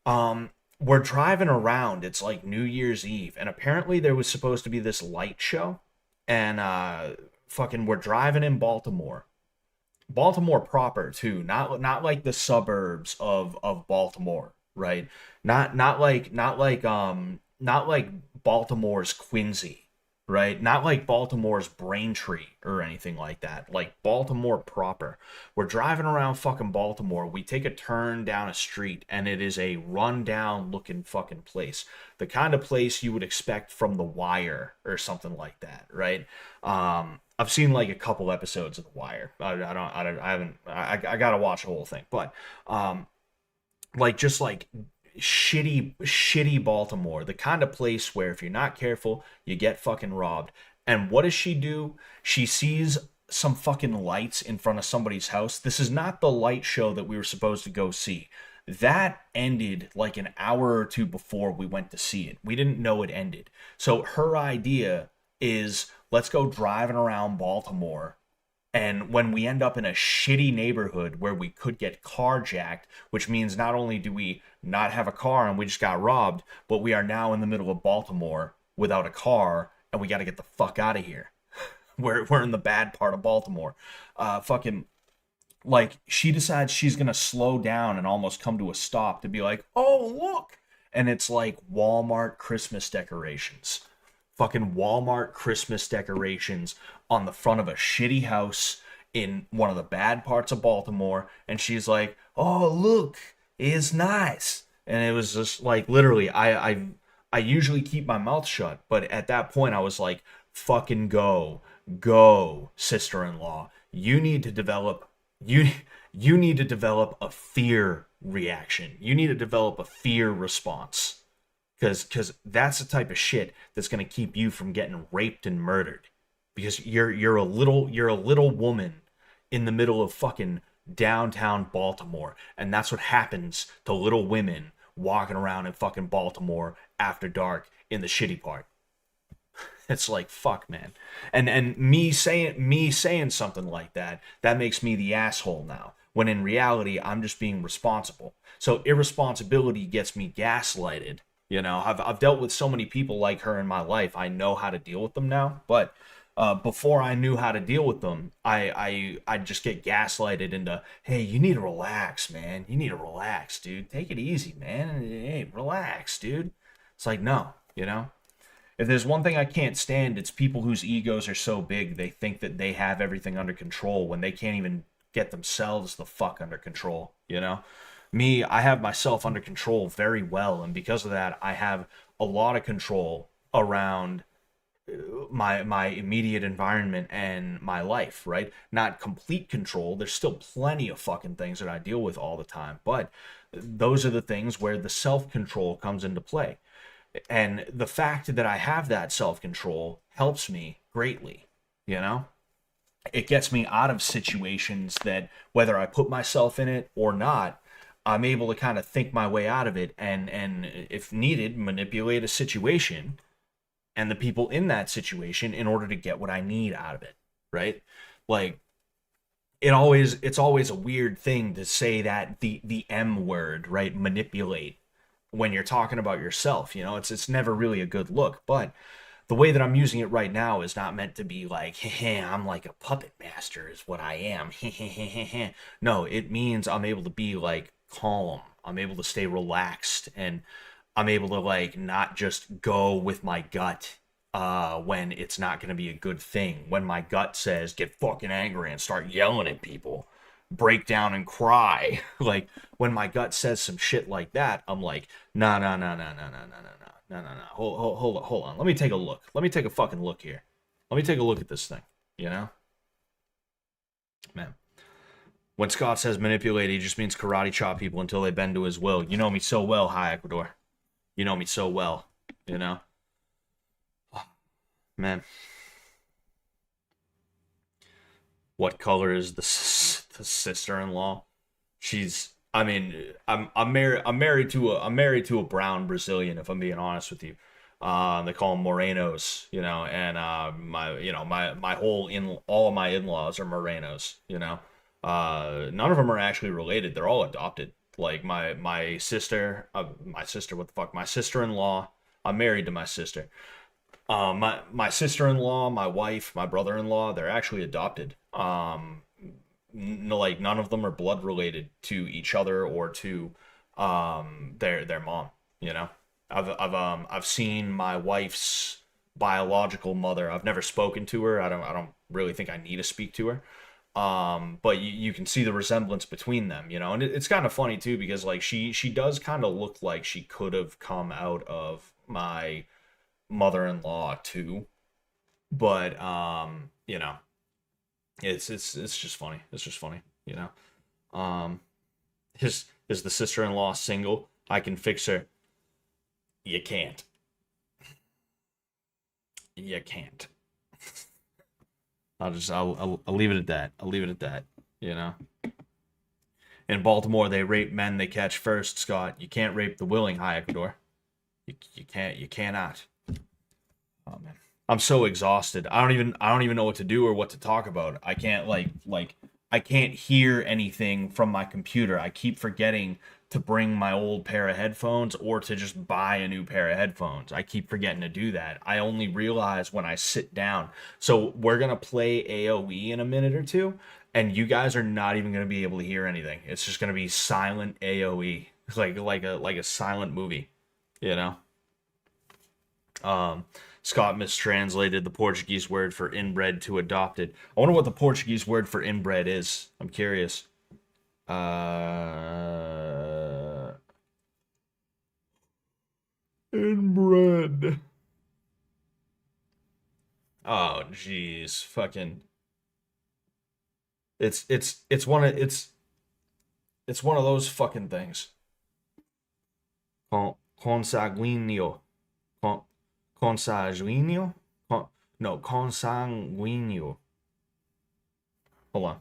Speaker 1: Um, we're driving around. It's like New Year's Eve, and apparently there was supposed to be this light show, and fucking we're driving in Baltimore. Baltimore proper too, not like the suburbs of Baltimore, right? Not like Baltimore's Quincy, right? Not like Baltimore's Braintree or anything like that. Like Baltimore proper. We're driving around fucking Baltimore. We take a turn down a street and it is a rundown looking fucking place. The kind of place you would expect from The Wire or something like that, right? I've seen like a couple episodes of The Wire. I gotta watch the whole thing, but like just like shitty Baltimore, the kind of place where if you're not careful, you get fucking robbed. And what does she do? She sees some fucking lights in front of somebody's house. This is not the light show that we were supposed to go see. That ended like an hour or two before we went to see it. We didn't know it ended. So her idea is, let's go driving around Baltimore, and when we end up in a shitty neighborhood where we could get carjacked, which means not only do we not have a car and we just got robbed, but we are now in the middle of Baltimore without a car and we got to get the fuck out of here. We're in the bad part of Baltimore. Fucking, like, she decides she's going to slow down and almost come to a stop to be like, oh, look. And it's like Walmart Christmas decorations. Fucking Walmart Christmas decorations on the front of a shitty house in one of the bad parts of Baltimore, and she's like, "Oh, look, it's nice." And it was just like literally, I usually keep my mouth shut, but at that point I was like, "Fucking go, sister-in-law. You need to develop you you need to develop a fear reaction. You need to develop a fear response." Because that's the type of shit that's gonna keep you from getting raped and murdered. Because you're a little woman in the middle of fucking downtown Baltimore, and that's what happens to little women walking around in fucking Baltimore after dark in the shitty part. It's like, fuck, man. And me saying something like that makes me the asshole now. When in reality, I'm just being responsible. So irresponsibility gets me gaslighted. You know, I've dealt with so many people like her in my life. I know how to deal with them now. But before I knew how to deal with them, I just get gaslighted into, hey, you need to relax, man. You need to relax, dude. Take it easy, man. Hey, relax, dude. It's like, no, you know? If there's one thing I can't stand, it's people whose egos are so big they think that they have everything under control when they can't even get themselves the fuck under control, you know? Me, I have myself under control very well, and because of that, I have a lot of control around my immediate environment and my life, right? Not complete control. There's still plenty of fucking things that I deal with all the time, but those are the things where the self-control comes into play. And the fact that I have that self-control helps me greatly, you know? It gets me out of situations that, whether I put myself in it or not, I'm able to kind of think my way out of it, and if needed, manipulate a situation and the people in that situation in order to get what I need out of it, right? Like, it's always a weird thing to say that the M word, right? Manipulate, when you're talking about yourself, you know? It's never really a good look, but the way that I'm using it right now is not meant to be like, I'm like a puppet master is what I am. No, it means I'm able to be like calm. I'm able to stay relaxed, and I'm able to like not just go with my gut when it's not going to be a good thing. When my gut says get fucking angry and start yelling at people, break down and cry. Like when my gut says some shit like that, I'm like, no, no, no, no, no, no, no, no, no, no, no, no. Hold on. Let me take a look. Let me take a fucking look here. Let me take a look at this thing. You know, man. When Scott says manipulate, he just means karate chop people until they bend to his will. You know me so well, Hi Ecuador. You know me so well. You know, man. What color is the sister-in-law? She's. I mean, I'm married to a brown Brazilian. If I'm being honest with you, they call them Morenos, you know, and my whole in all of my in-laws are Morenos, you know. None of them are actually related. They're all adopted. Like my sister, what the fuck? My sister-in-law. I'm married to my sister. My sister-in-law, my wife, my brother-in-law, they're actually adopted. Like none of them are blood related to each other or to their mom. You know, I've seen my wife's biological mother. I've never spoken to her. I don't really think I need to speak to her. But you can see the resemblance between them, you know, and it's kind of funny too because like she does kind of look like she could have come out of my mother-in-law too, but you know, it's just funny. It's just funny, you know. Is the sister-in-law single? I can fix her. You can't. You can't. I'll leave it at that. I'll leave it at that. You know. In Baltimore, they rape men they catch first. Scott, you can't rape the willing. Hi, Ecuador. You can't. You cannot. Oh man, I'm so exhausted. I don't even know what to do or what to talk about. I can't like I can't hear anything from my computer. I keep forgetting to bring my old pair of headphones or to just buy a new pair of headphones. I keep forgetting to do that. I only realize when I sit down. So we're gonna play AOE in a minute or two, and you guys are not even gonna be able to hear anything. It's just gonna be silent AOE, like a silent movie, you know. Um, Scott mistranslated the Portuguese word for inbred to adopted. I wonder what the Portuguese word for inbred is. I'm curious. Inbred. Oh, jeez, fucking. It's one of it's one of those fucking things. Consanguíneo. Con, consanguíneo? No, consanguíneo. Hold on.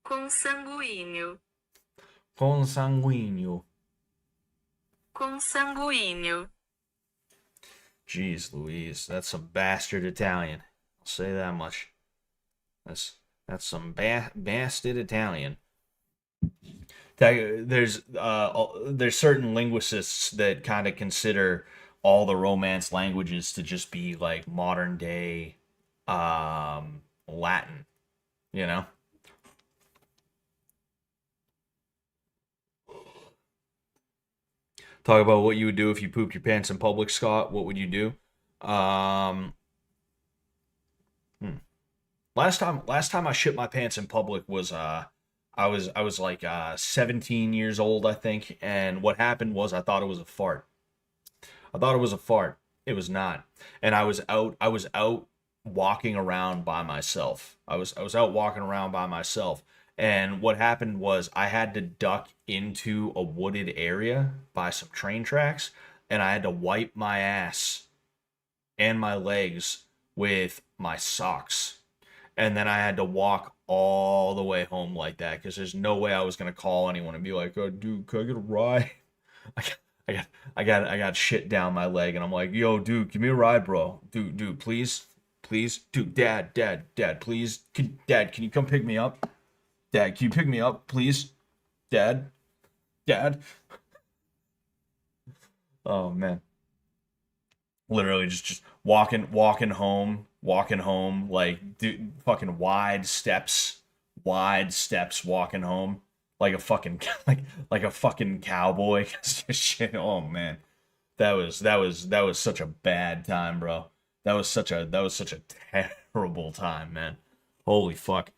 Speaker 2: Consanguíneo.
Speaker 1: Consanguíneo.
Speaker 2: Consanguíneo.
Speaker 1: Jeez Louise, that's some bastard Italian. I'll say that much. That's some bastard Italian. There's certain linguists that kind of consider all the Romance languages to just be like modern day Latin, you know? Talk about what you would do if you pooped your pants in public, Scott. What would you do? Hmm. Last time I shit my pants in public was I was like 17 years old, I think, and what happened was I thought it was a fart. I thought it was a fart. It was not. And I was out walking around by myself. I was out walking around by myself. And what happened was I had to duck into a wooded area by some train tracks, and I had to wipe my ass and my legs with my socks. And then I had to walk all the way home like that because there's no way I was gonna call anyone and be like, "Oh, dude, can I get a ride?" I got, I got shit down my leg, and I'm like, "Yo, dude, give me a ride, bro. Dude, please, please, dude, dad, please, dad, can you come pick me up? Dad, can you pick me up, please? Dad, dad." Oh man, Literally just walking home like fucking wide steps walking home like a fucking like a fucking cowboy. Shit. Oh man, that was such a bad time, bro. That was such a terrible time, man. Holy fuck.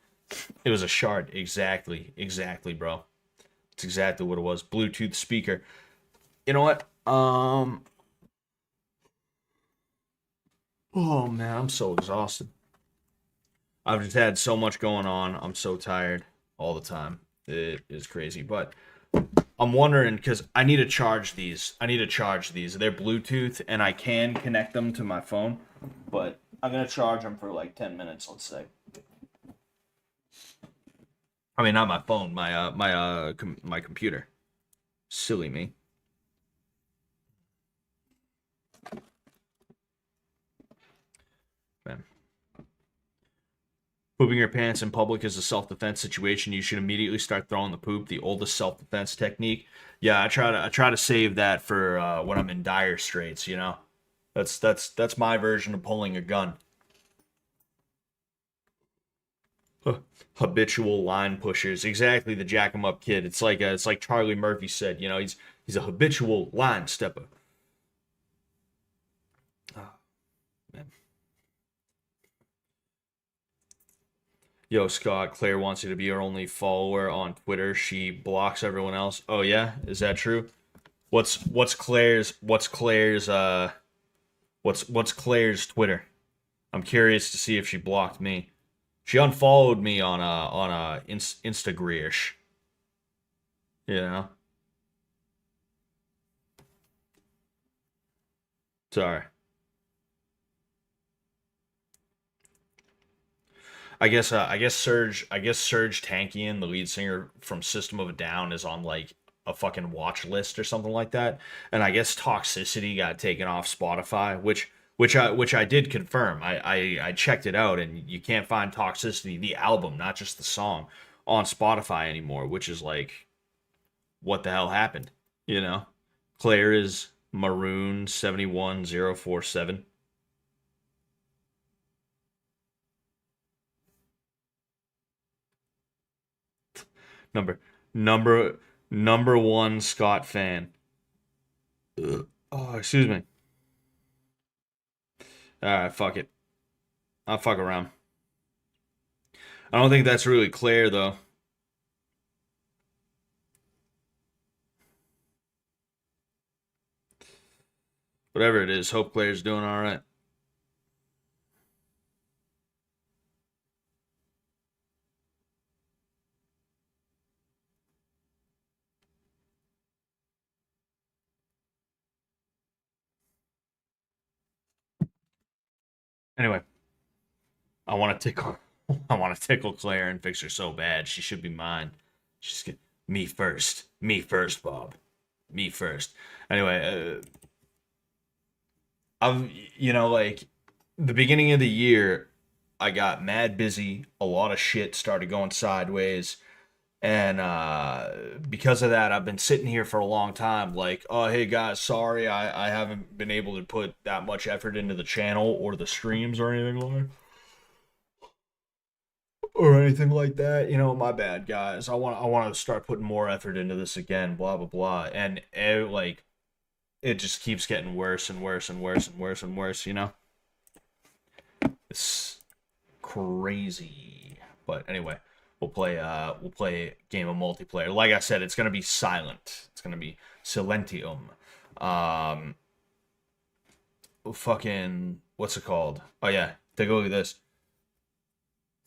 Speaker 1: It was a shard. Exactly, bro. It's exactly what it was. Bluetooth speaker. You know what? Oh man, I'm so exhausted. I've just had so much going on. I'm so tired all the time. It is crazy. But I'm wondering because I need to charge these. They're Bluetooth and I can connect them to my phone, but I'm gonna charge them for like 10 minutes, let's say. I mean, not my phone, my computer. Silly me. Man. Pooping your pants in public is a self-defense situation. You should immediately start throwing the poop. The oldest self-defense technique. Yeah, I try to save that for when I'm in dire straits. You know, that's my version of pulling a gun. Habitual line pushers. Exactly, the jack 'em up kid. It's like Charlie Murphy said. You know, he's a habitual line stepper. Oh, man. Yo, Scott, Claire wants you to be her only follower on Twitter. She blocks everyone else. Oh yeah, is that true? What's Claire's Twitter? I'm curious to see if she blocked me. She unfollowed me on Instagrish. You know, sorry. I guess Serge Tankian, the lead singer from System of a Down, is on like a fucking watch list or something like that. And I guess Toxicity got taken off Spotify, which I did confirm. I checked it out, and you can't find Toxicity, the album, not just the song, on Spotify anymore. Which is like, what the hell happened? You know, Claire is Maroon 71047. Number number number one Scott fan. Ugh. Oh, excuse me. All right, fuck it. I'll fuck around. I don't think that's really clear though. Whatever it is, hope Claire's doing all right. Anyway, I want to tickle. I want to tickle Claire and fix her so bad. She should be mine. She's get me first. Me first, Bob. Me first. Anyway, I've like the beginning of the year, I got mad busy. A lot of shit started going sideways. And because of that, I've been sitting here for a long time. Like, oh, hey guys, sorry, I haven't been able to put that much effort into the channel or the streams or anything like that. My bad, guys. I want to start putting more effort into this again. Blah blah blah. And like, it just keeps getting worse and worse and worse and worse and worse. It's crazy. But anyway, we'll play a game of multiplayer. Like I said, it's gonna be silent. It's gonna be silentium. Um, fucking what's it called? Oh yeah, take a look at this.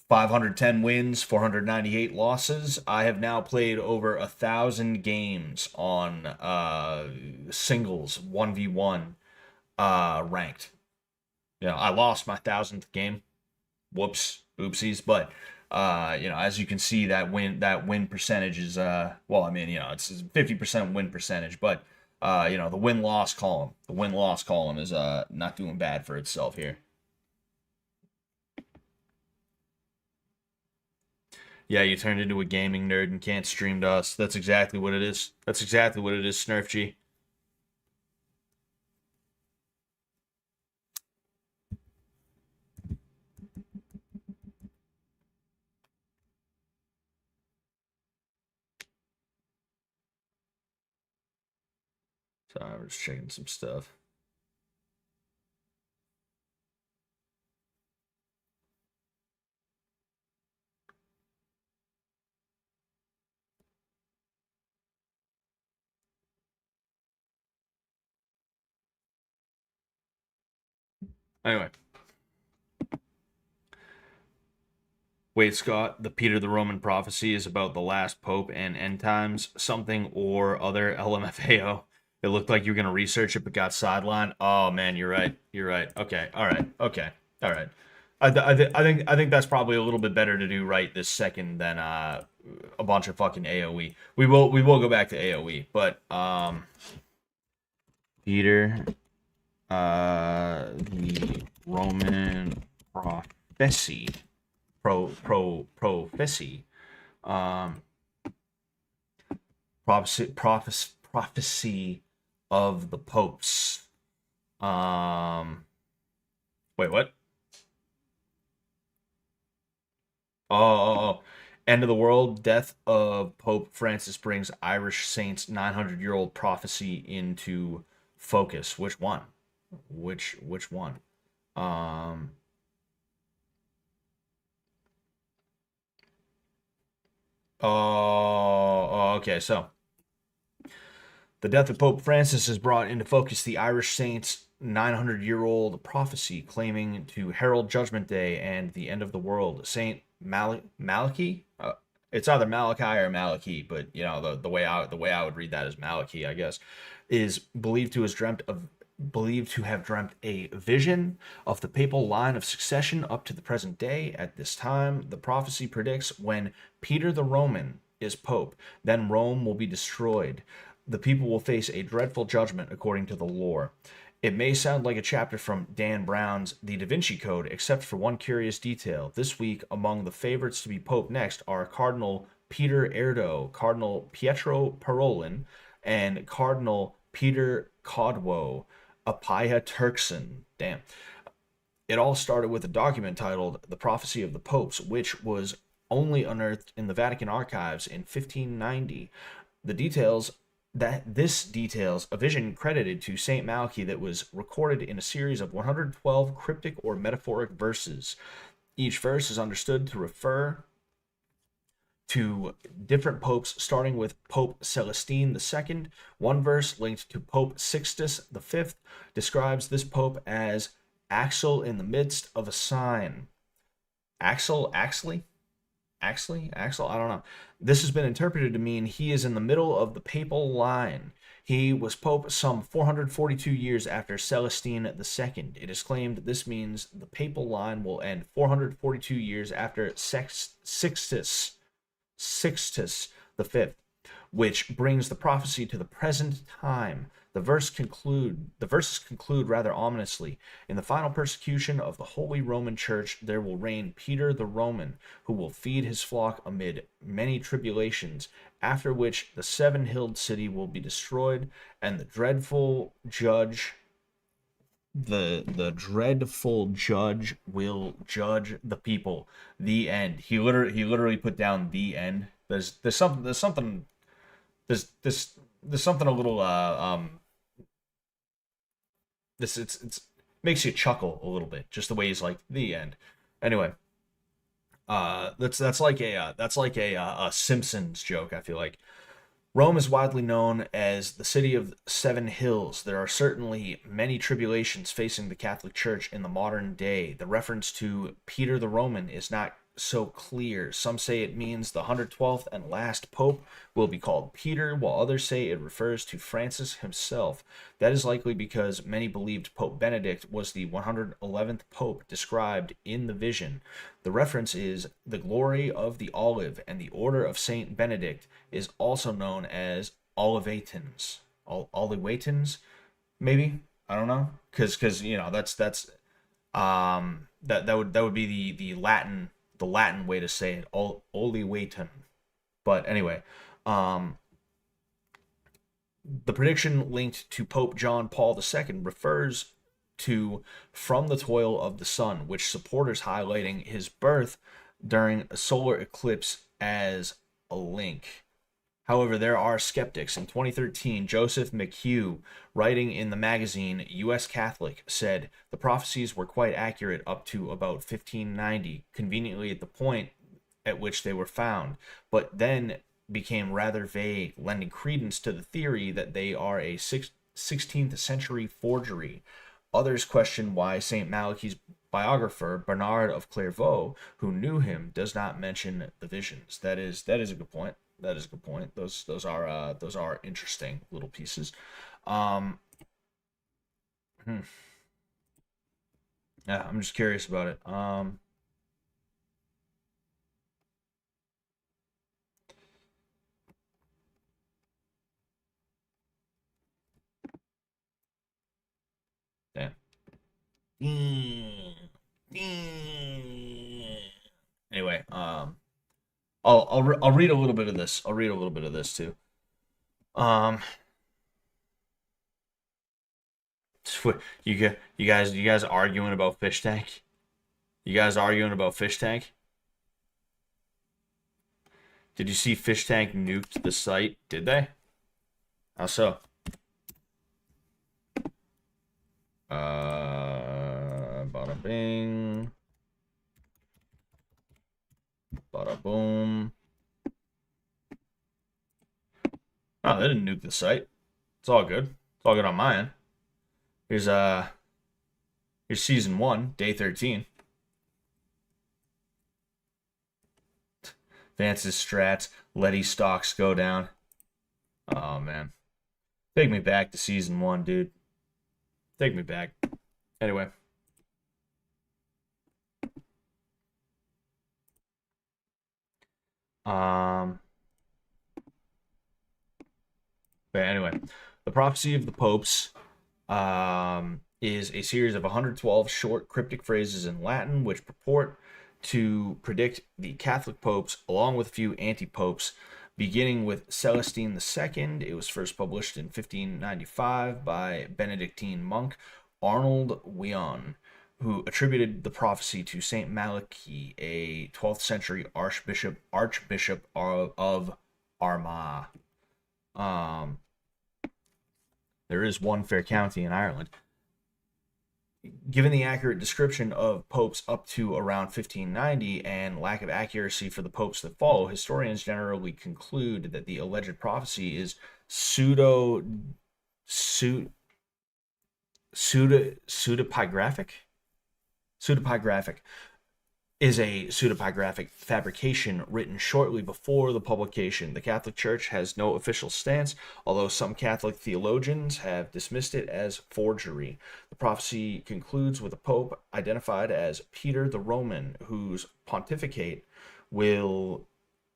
Speaker 1: 510 wins, 498 losses. I have now played over 1,000 games on singles 1v1 ranked. I lost my 1,000th game. Whoops, oopsies. But as you can see, that win percentage is well, I mean, it's a 50% win percentage, but the win loss column is not doing bad for itself here. Yeah, you turned into a gaming nerd and can't stream to us. That's exactly what it is. That's exactly what it is, Snurf G. So I was checking some stuff. Anyway. Wait, Scott, the Peter the Roman prophecy is about the last pope and end times, something or other LMFAO. It looked like you were going to research it, but got sidelined. Oh, man, you're right. You're right. Okay. All right. Okay. All right. I think that's probably a little bit better to do right this second than a bunch of fucking AOE. We will go back to AOE, but Peter the Roman prophecy prophecy um prophecy of the popes. Wait, what? Oh, end of the world, death of Pope Francis brings Irish saints 900-year-old prophecy into focus. Which one? Which one? um okay, so the death of Pope Francis has brought into focus the Irish saint's 900-year-old prophecy claiming to herald Judgment Day and the end of the world. Saint Malachi? It's either Malachi or Malachi, but you know the way I would read that is Malachi, I guess, is believed to have dreamt a vision of the papal line of succession up to the present day. At this time, the prophecy predicts when Peter the Roman is pope, then Rome will be destroyed. The people will face a dreadful judgment according to the lore. It may sound like a chapter from Dan Brown's The Da Vinci Code, except for one curious detail. This week, among the favorites to be pope next are Cardinal Peter Erdo, Cardinal Pietro Parolin, and Cardinal Peter Codwo, Apaya Turkson. Damn. It all started with a document titled The Prophecy of the Popes, which was only unearthed in the Vatican archives in 1590. The details this details a vision credited to Saint Malachy that was recorded in a series of 112 cryptic or metaphoric verses. Each verse is understood to refer to different popes, starting with Pope Celestine II. One verse linked to Pope Sixtus V describes this pope as Axel in the midst of a sign. Axel, Axel, I don't know. This has been interpreted to mean he is in the middle of the papal line. He was pope some 442 years after Celestine II. It is claimed this means the papal line will end 442 years after Sixtus V, which brings the prophecy to the present time. The verses conclude rather ominously. In the final persecution of the Holy Roman Church, there will reign Peter the Roman, who will feed his flock amid many tribulations, after which the seven-hilled city will be destroyed, and the dreadful judge will judge the people. The end. He literally put down the end. There's something a little this it's makes you chuckle a little bit, just the way he's like the end. Anyway, that's like a Simpsons joke, I feel like. Rome is widely known as the city of seven hills. There are certainly many tribulations facing the Catholic Church in the modern day. The reference to Peter the Roman is not so clear. Some say it means the 112th and last pope will be called Peter, while others say it refers to Francis himself. That is likely because many believed Pope Benedict was the 111th pope described in the vision. The reference is the glory of the olive, and the order of Saint Benedict is also known as Olivetans. Olivetans, maybe, I don't know, because you know that would be the Latin way to say it, Olivetan. But anyway, the prediction linked to Pope John Paul II refers to From the Toil of the Sun, which supporters highlighting his birth during a solar eclipse as a link. However, there are skeptics. In 2013, Joseph McHugh, writing in the magazine U.S. Catholic, said the prophecies were quite accurate up to about 1590, conveniently at the point at which they were found, but then became rather vague, lending credence to the theory that they are a 16th century forgery. Others question why St. Malachi's biographer, Bernard of Clairvaux, who knew him, does not mention the visions. That is a good point. That is a good point. Those are interesting little pieces. Um, yeah, I'm just curious about it. Yeah. Anyway, I'll read a little bit of this. I'll read a little bit of this too. Um, you guys arguing about fish tank? You guys arguing about fish tank? Did you see fish tank nuked the site? Did they? How so? Bada bing, bada boom. Oh, they didn't nuke the site. It's all good. It's all good on my end. Here's here's season 1, day 13. Vance's strats, Letty stocks go down. Oh man. Take me back to season 1, dude. Take me back. Anyway. Um but anyway, the prophecy of the popes is a series of 112 short cryptic phrases in Latin which purport to predict the Catholic popes along with a few anti-popes, beginning with Celestine II. It was first published in 1595 by Benedictine monk Arnold Wion, who attributed the prophecy to Saint Malachy, a 12th century archbishop of Armagh. Um, there is one fair county in Ireland. Given the accurate description of popes up to around 1590 and lack of accuracy for the popes that follow, historians generally conclude that the alleged prophecy is pseudepigraphic is a pseudepigraphic fabrication written shortly before the publication. The Catholic Church has no official stance, although some Catholic theologians have dismissed it as forgery. The prophecy concludes with a pope identified as Peter the Roman, whose pontificate will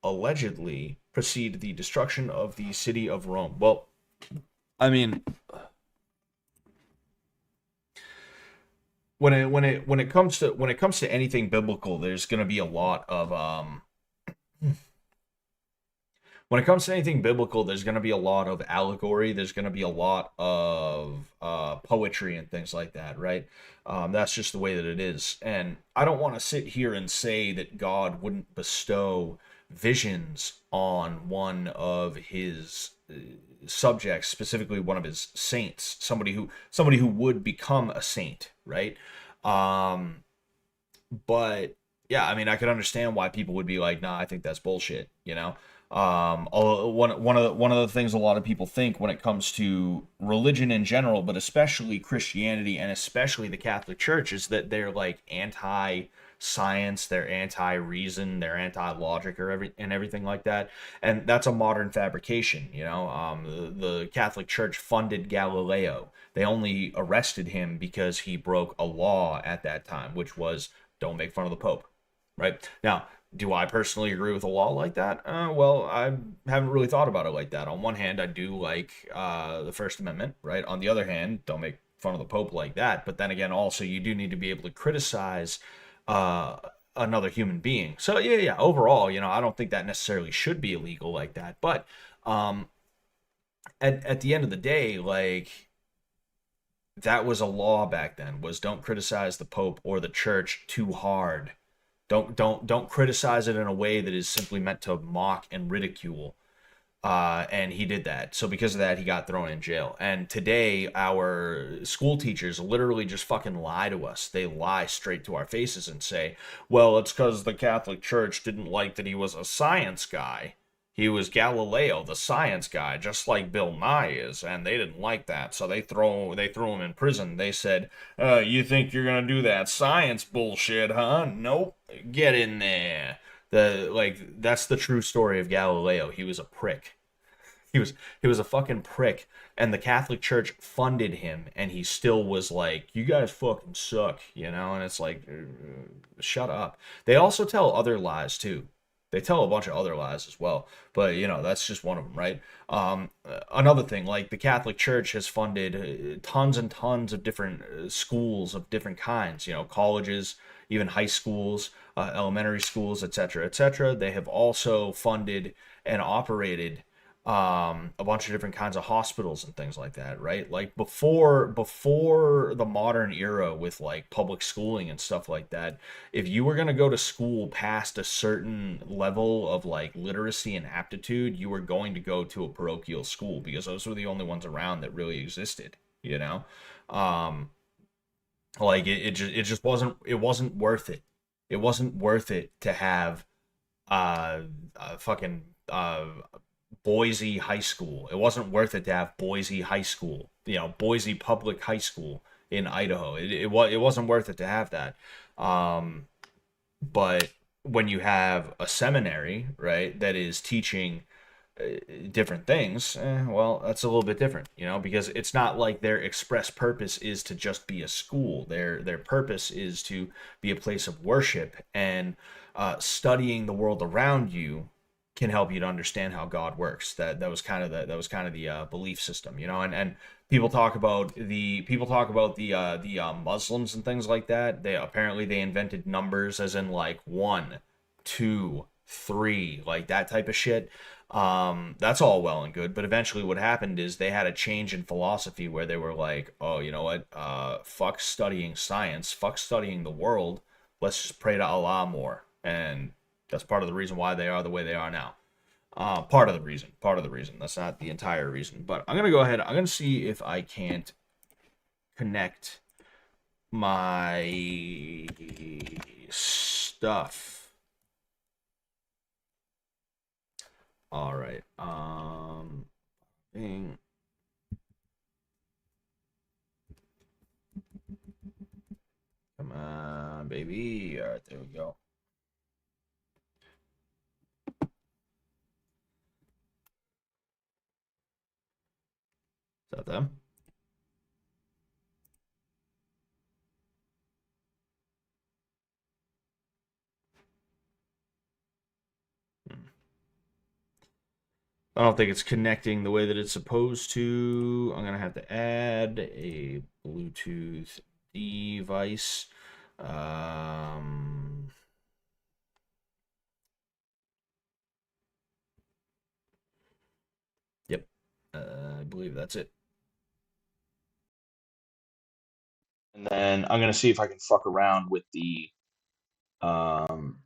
Speaker 1: allegedly precede the destruction of the city of Rome. Well, I mean, when it comes to anything biblical, there's going to be a lot of when it comes to anything biblical, there's going to be a lot of allegory. There's going to be a lot of poetry and things like that, right? That's just the way that it is. And I don't want to sit here and say that God wouldn't bestow visions on one of his subjects, specifically one of his saints, somebody who would become a saint, right? Um, but yeah, I mean, I could understand why people would be like, "Nah, I think that's bullshit," you know. One of the things a lot of people think when it comes to religion in general, but especially Christianity and especially the Catholic Church, is that they're like anti-science, they're anti-reason, they're anti-logic, and everything like that. And that's a modern fabrication, you know. The Catholic Church funded Galileo. They only arrested him because he broke a law at that time, which was don't make fun of the Pope, right? Now, do I personally agree with a law like that? Well, I haven't really thought about it like that. On one hand, I do like the First Amendment, right? On the other hand, don't make fun of the Pope like that. But then again, also, you do need to be able to criticize uh, another human being. So, yeah, overall, I don't think that necessarily should be illegal like that. But um, at the end of the day, like, that was a law back then, was don't criticize the Pope or the church too hard. Don't criticize it in a way that is simply meant to mock and ridicule. And he did that. So because of that, he got thrown in jail. And today, our school teachers literally just fucking lie to us. They lie straight to our faces and say, "Well, it's because the Catholic Church didn't like that he was a science guy. He was Galileo, the science guy, just like Bill Nye is, and they didn't like that, so they threw him in prison. They said, you think you're gonna do that science bullshit, huh? Nope, get in there." That's the true story of Galileo. He was a prick. He was a fucking prick, and the Catholic Church funded him, and he still was like, "You guys fucking suck," And it's like, shut up. They also tell other lies too. They tell a bunch of other lies as well, but that's just one of them, right? Another thing, like the Catholic Church has funded tons and tons of different schools of different kinds, colleges, even high schools, elementary schools, etc., etc. They have also funded and operated a bunch of different kinds of hospitals and things like that, right? Like before the modern era with like public schooling and stuff like that, if you were going to go to school past a certain level of like literacy and aptitude, you were going to go to a parochial school because those were the only ones around that really existed, you know? Um, like it just wasn't worth it. It wasn't worth it to have fucking Boise High School. It wasn't worth it to have Boise High School, Boise Public High School in Idaho. It wasn't worth it to have that. Um, but when you have a seminary, right, that is teaching different things, well, that's a little bit different, because it's not like their express purpose is to just be a school. Their purpose is to be a place of worship, and studying the world around you can help you to understand how God works. That was kind of the belief system, and people talk about the Muslims and things like that. They invented numbers as in like 1, 2, 3, like that type of shit. That's all well and good, but eventually what happened is they had a change in philosophy where they were like, oh, you know what? Fuck studying science, fuck studying the world. Let's just pray to Allah more. And that's part of the reason why they are the way they are now. Part of the reason. Part of the reason. That's not the entire reason. But I'm gonna go ahead. I'm gonna see if I can't connect my stuff. All right. Bing. Come on, baby. All right, there we go. Is that them? Hmm. I don't think it's connecting the way that it's supposed to. I'm gonna have to add a Bluetooth device. Um, yep, I believe that's it. And then I'm gonna see if I can fuck around with the um,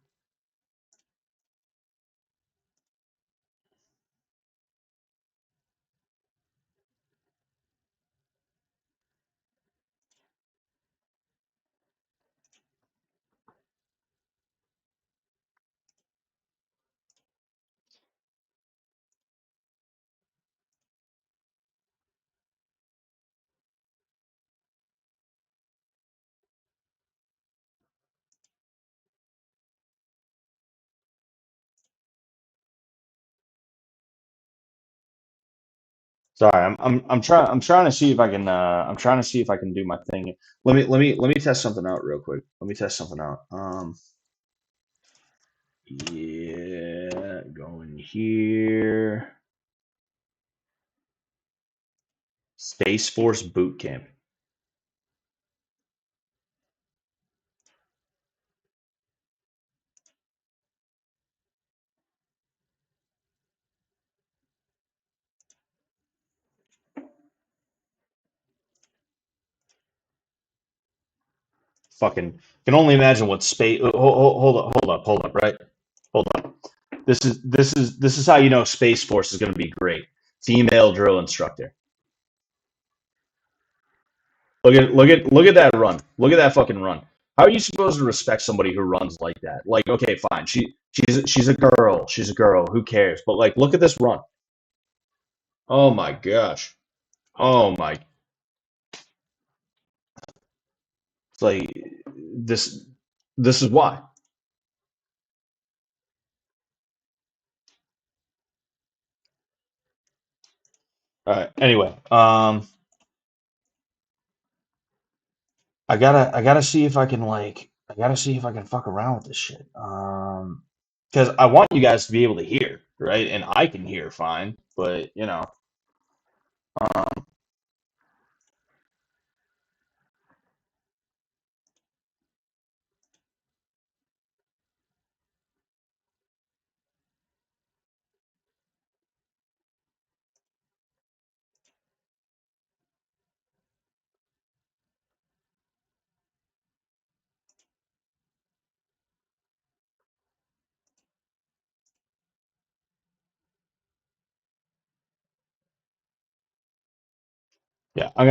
Speaker 1: Sorry, I'm trying to see if I can do my thing. Let me test something out real quick. Let me test something out. Yeah, going here. Space Force Boot Camp. Fucking can only imagine what space. Hold up, right? Hold up. This is how you know Space Force is going to be great. Female drill instructor. Look at that run. Look at that fucking run. How are you supposed to respect somebody who runs like that? Like, okay, fine. She's a girl. She's a girl. Who cares? But like, look at this run. Oh my gosh. Oh my. It's like this. This is why. All right. Anyway, I gotta see if I can I gotta see if I can fuck around with this shit. Because I want you guys to be able to hear, right? And I can hear fine, but um, yeah, I'm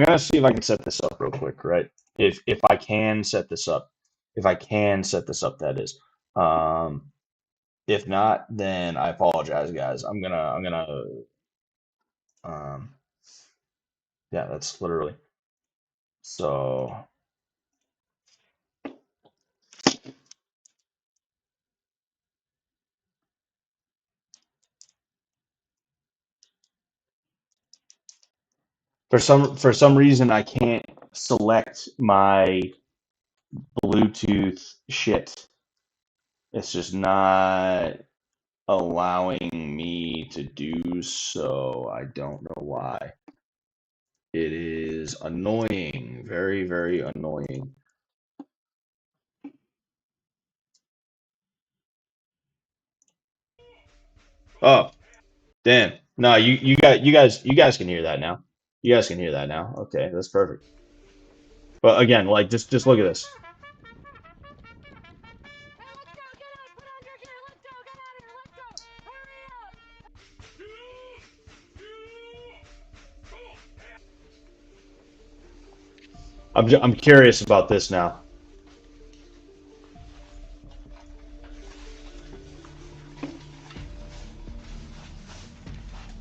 Speaker 1: gonna see if I can set this up real quick, right? If I can set this up, if I can set this up, that is. Um, if not, then I apologize, guys. I'm gonna um, yeah, that's literally so. For some reason I can't select my Bluetooth shit. It's just not allowing me to do so. I don't know why. It is annoying. Very, very annoying. Oh, damn. No, you guys can hear that now. You guys can hear that now. Okay, that's perfect. But again, like just look at this. I'm curious about this now.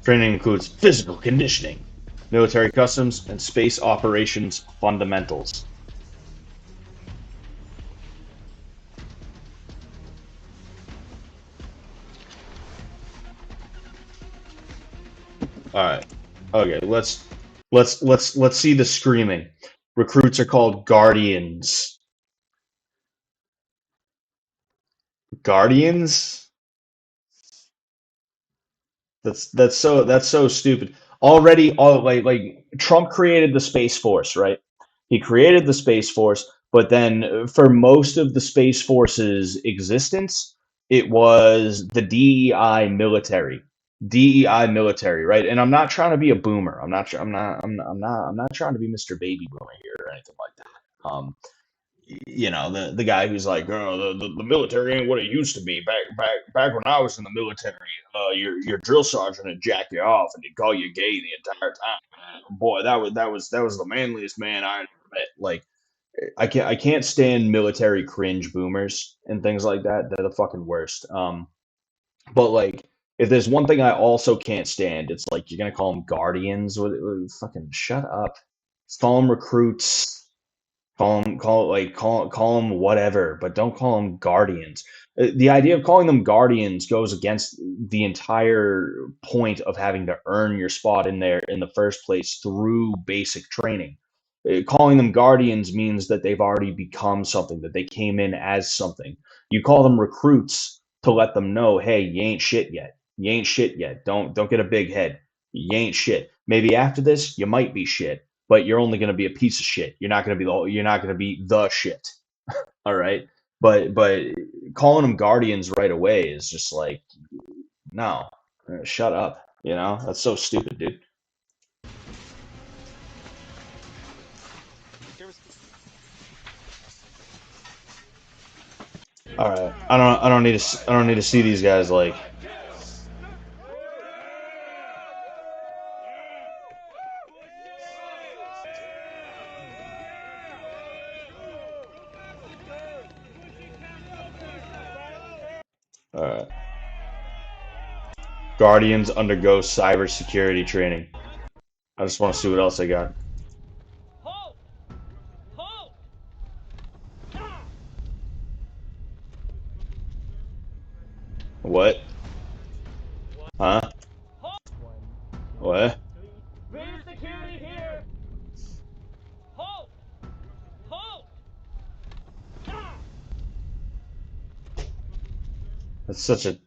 Speaker 1: Training includes physical conditioning, military customs, and space operations fundamentals. All right. Okay, let's see the screaming. Recruits are called guardians. Guardians? That's so stupid. Already, all like Trump created the Space Force, right? He created the Space Force, but then for most of the Space Force's existence, it was the DEI military. DEI military, right? And I'm not trying to be a boomer. I'm not trying to be Mr. Baby Boomer here or anything like that. The guy who's like, oh, the military ain't what it used to be. Back when I was in the military, your drill sergeant would jack you off and he'd call you gay the entire time. Boy, that was the manliest man I ever met. Like, I can't stand military cringe boomers and things like that. They're the fucking worst. But like, if there's one thing I also can't stand, it's like you're gonna call them guardians. Fucking shut up. Just call them recruits. Call them whatever, but don't call them guardians. The idea of calling them guardians goes against the entire point of having to earn your spot in there in the first place through basic training. Calling them guardians means that they've already become something, that they came in as something. You call them recruits to let them know, hey, you ain't shit yet. You ain't shit yet. Don't get a big head. You ain't shit. Maybe after this, you might be shit, but you're only going to be a piece of shit. You're not going to be the shit. All right. But calling them guardians right away is just like, no, shut up. That's so stupid, dude. All right. I don't need to see these guys like. All right. Guardians undergo cybersecurity training. I just want to see what else I got. What? Huh? What? That's such a.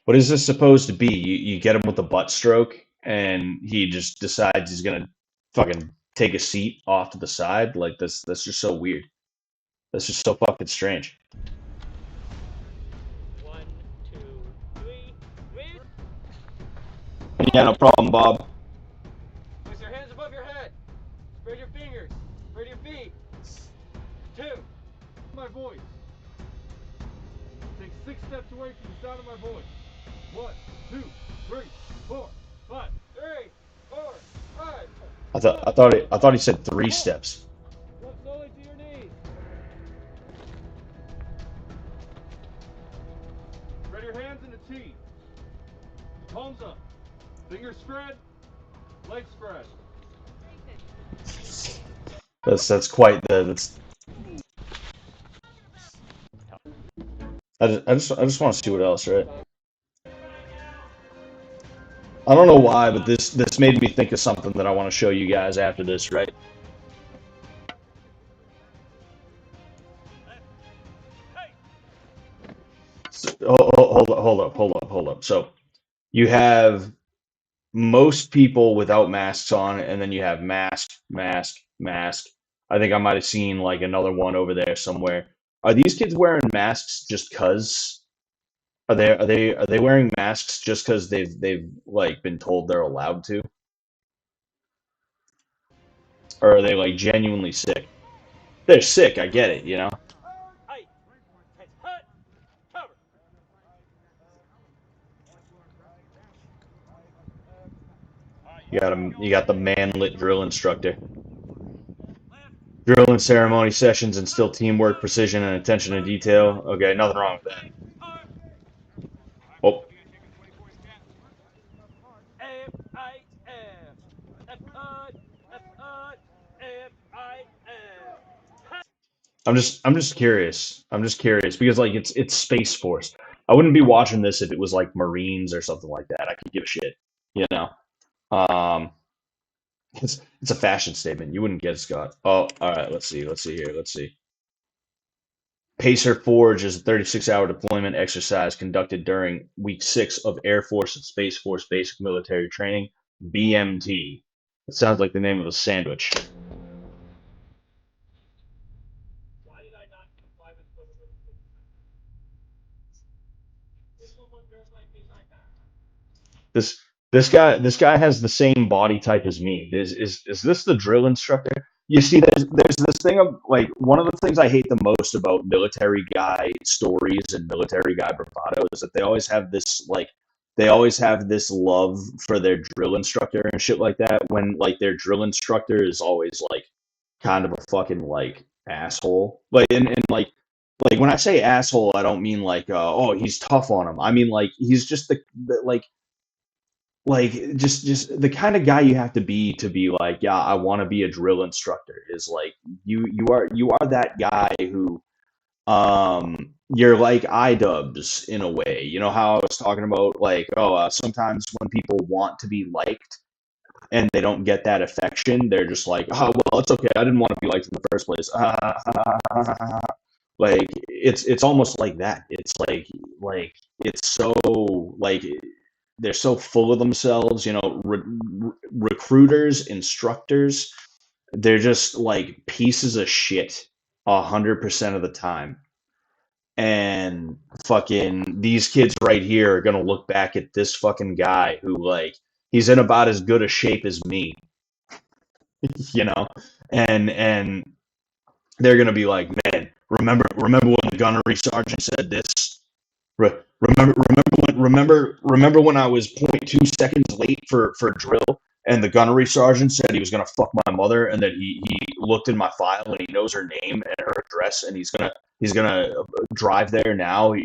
Speaker 1: What is this supposed to be? You get him with a butt stroke, and he just decides he's gonna fucking take a seat off to the side. Like this. That's just so weird. That's just so fucking strange. Yeah, no problem, Bob.
Speaker 3: Place your hands above your head. Spread your fingers. Spread your feet. 2. My voice. Take 6 steps away from the sound of my voice. 1, 2, 3, 4, 5. 3, 4, 5.
Speaker 1: I thought he said 3 steps.
Speaker 3: Drop slowly to your knees. Spread your hands in a T. Palms up. Fingers spread. Legs spread.
Speaker 1: That's quite the. That's. I just want to see what else, right? I don't know why, but this made me think of something that I want to show you guys after this, right? So, hold up. So you have most people without masks on, and then you have mask. I think I might have seen like another one over there somewhere. Are these kids wearing masks just 'cause? Are they wearing masks just 'cause they've like been told they're allowed to? Or are they like genuinely sick? They're sick, I get it, you know? You got the manlit drill instructor. Drill and ceremony sessions instill teamwork, precision, and attention to detail. Okay, nothing wrong with that. Oh, I'm just curious. I'm just curious because like it's Space Force. I wouldn't be watching this if it was like Marines or something like that. I could give a shit, you know. Um, it's a fashion statement. You wouldn't get it, Scott. Oh, all right. Let's see here. Let's see. Pacer Forge is a 36-hour deployment exercise conducted during week 6 of Air Force and Space Force Basic Military Training, BMT. It sounds like the name of a sandwich. This this guy has the same body type as me. Is this the drill instructor? You see, there's this thing of like one of the things I hate the most about military guy stories and military guy bravado is that they always have this love for their drill instructor and shit like that when like their drill instructor is always like kind of a fucking like asshole. Like and like when I say asshole, I don't mean like oh he's tough on him. I mean like he's just the like just the kind of guy you have to be like yeah I want to be a drill instructor is like you are that guy who you're like iDubbbz in a way, you know how I was talking about like oh sometimes when people want to be liked and they don't get that affection they're just like oh well it's okay I didn't want to be liked in the first place. Like it's almost like that. It's like it's so like they're so full of themselves, you know, recruiters, instructors, they're just like pieces of shit 100% of the time. And fucking these kids right here are gonna look back at this fucking guy who like he's in about as good a shape as me. you know, and they're gonna be like, man, remember when the gunnery sergeant said this? Remember when I was point 0.2 seconds late for drill, and the gunnery sergeant said he was gonna fuck my mother, and that he looked in my file and he knows her name and her address, and he's gonna drive there now.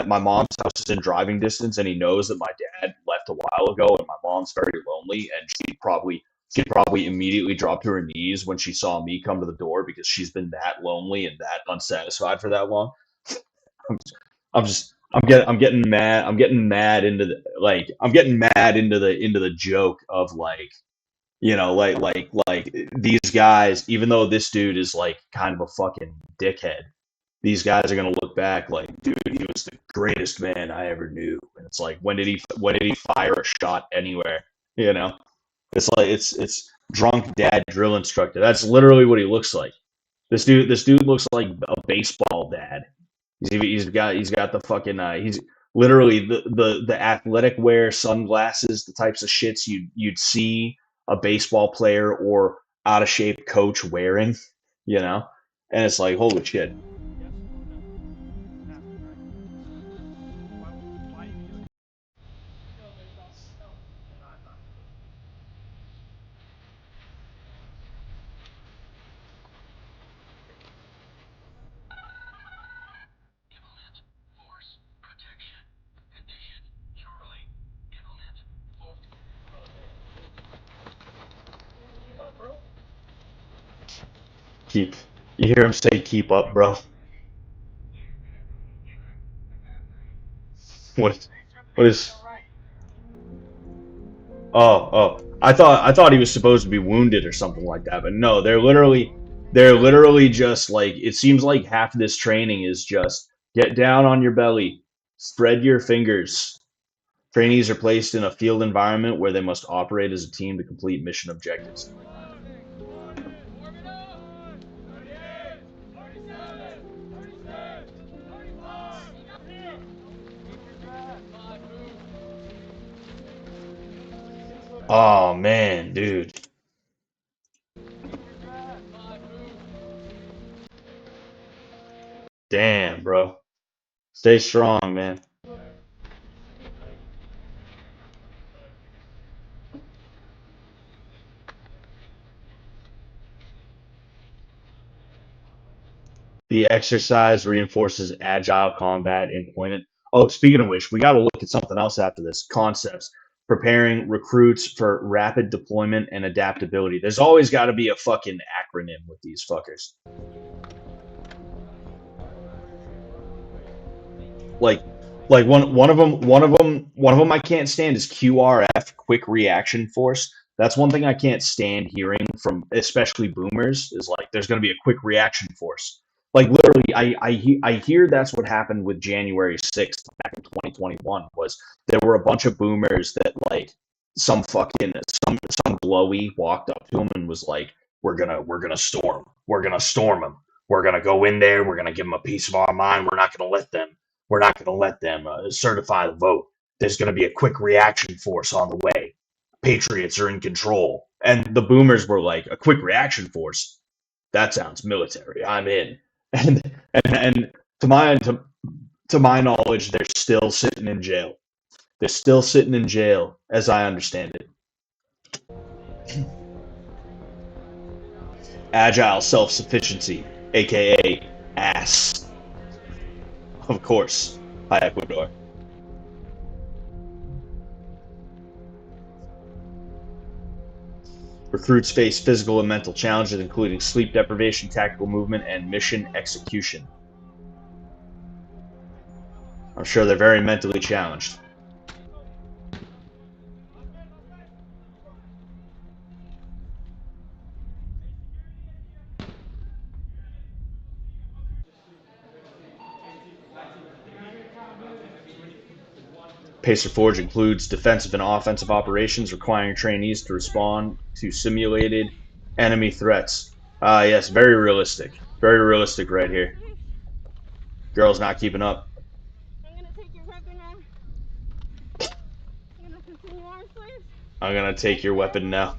Speaker 1: My mom's house is in driving distance, and he knows that my dad left a while ago, and my mom's very lonely, and she'd probably immediately drop to her knees when she saw me come to the door because she's been that lonely and that unsatisfied for that long. I'm, I'm getting mad. I'm getting mad into the joke of like, like these guys, even though this dude is like kind of a fucking dickhead, these guys are gonna look back like, dude, he was the greatest man I ever knew. And it's like, when did he fire a shot anywhere? You know, it's like it's drunk dad drill instructor. That's literally what he looks like. This dude looks like a baseball dad. He's got the fucking he's literally the athletic wear sunglasses, the types of shits you'd see a baseball player or out of shape coach wearing, you know? And it's like, holy shit. Keep you hear him say keep up, bro. What what is oh, I thought he was supposed to be wounded or something like that, but no, they're literally just like, it seems like half of this training is just get down on your belly, spread your fingers. Trainees are placed in a field environment where they must operate as a team to complete mission objectives. Oh man, dude. Damn, bro. Stay strong, man. The exercise reinforces agile combat and employment. Oh, speaking of which, we got to look at something else after this. Concepts. Preparing recruits for rapid deployment and adaptability. There's always got to be a fucking acronym with these fuckers. Like, like one of them I can't stand is QRF, Quick Reaction Force. That's one thing I can't stand hearing from especially boomers is like there's going to be a quick reaction force. Like literally, I hear that's what happened with January 6th back in 2021 was there were a bunch of boomers that like some fucking some blowy walked up to him and was like, we're gonna storm them, we're gonna go in there, we're gonna give them a piece of our mind, we're not going to let them certify the vote. There's going to be a quick reaction force on the way. Patriots are in control. And the boomers were like, a quick reaction force? That sounds military. I'm in. And to my knowledge, they're still sitting in jail. They're still sitting in jail, as I understand it. Agile self-sufficiency, aka ASS. Of course. Hi, Ecuador. Recruits face physical and mental challenges, including sleep deprivation, tactical movement, and mission execution. I'm sure they're very mentally challenged. Pacer Forge includes defensive and offensive operations requiring trainees to respond to simulated enemy threats. Ah, yes, very realistic. Very realistic right here. Girl's not keeping up.
Speaker 4: I'm gonna take your weapon now. I'm gonna continue on, please.
Speaker 1: I'm gonna take your weapon now.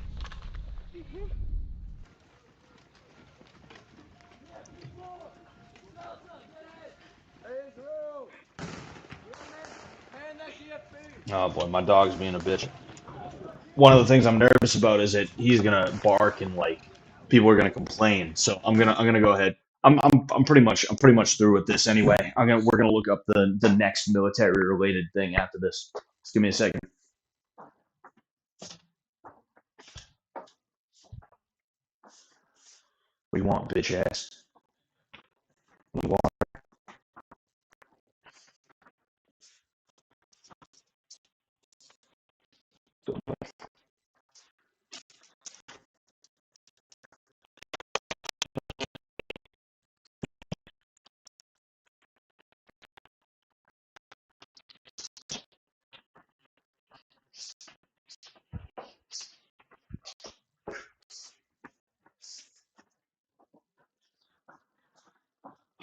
Speaker 1: Oh boy, my dog's being a bitch. One of the things I'm nervous about is that he's gonna bark and like people are gonna complain. So I'm gonna go ahead. I'm pretty much through with this anyway. We're gonna look up the next military related thing after this. Just give me a second. We want bitch ass. We want.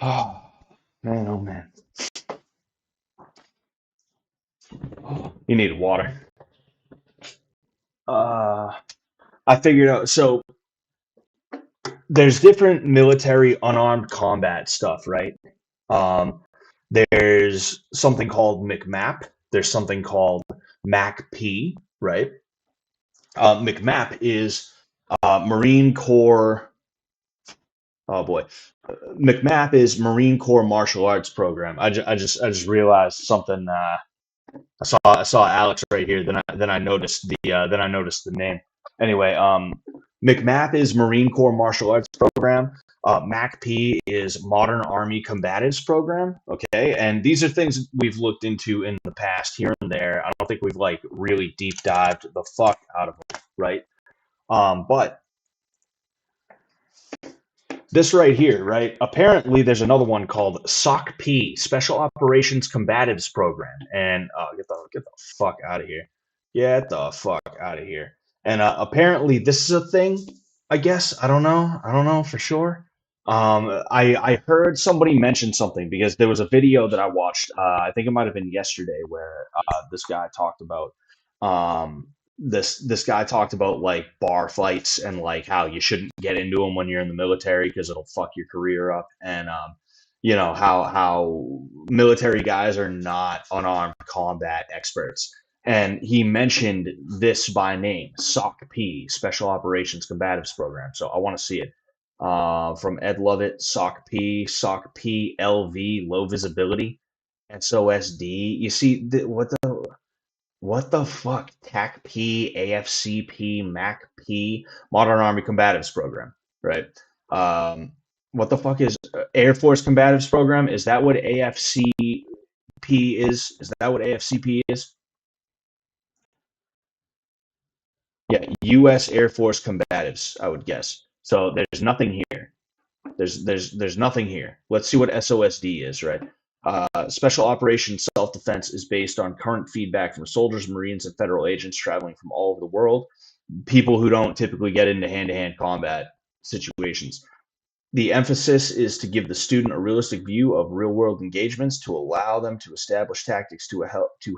Speaker 1: Oh man, oh man. You need water. Uh, I figured out. So there's different military unarmed combat stuff, right? Um, there's something called McMap. There's something called MACP, right? McMap is Marine Corps. Oh boy, McMap is Marine Corps martial arts program. I just realized something. I saw Alex right here. Then I noticed the name. Anyway, McMap is Marine Corps Martial Arts Program. MACP is Modern Army Combatives Program. Okay, and these are things we've looked into in the past here and there. I don't think we've like really deep dived the fuck out of them, right? But this right here, right? Apparently, there's another one called SOCP, Special Operations Combatives Program, and get the fuck out of here, get the fuck out of here. And apparently, this is a thing. I guess I don't know for sure. I heard somebody mention something because there was a video that I watched. I think it might have been yesterday where this guy talked about like bar fights and like how you shouldn't get into them when you're in the military because it'll fuck your career up, and how military guys are not unarmed combat experts. And he mentioned this by name, SOCP, Special Operations Combatives Program. So I want to see it. From Ed Lovett, SOCP LV, low visibility, SOSD. You see, what the fuck? TACP, AFCP, MACP, Modern Army Combatives Program, right? What the fuck is Air Force Combatives Program? Is that what AFCP is? Is that what AFCP is? Yeah, U.S. Air Force Combatives, I would guess. So there's nothing here. There's nothing here. Let's see what SOSD is, right? Special Operations Self Defense is based on current feedback from soldiers, Marines, and federal agents traveling from all over the world, people who don't typically get into hand to hand combat situations. The emphasis is to give the student a realistic view of real world engagements to allow them to establish tactics to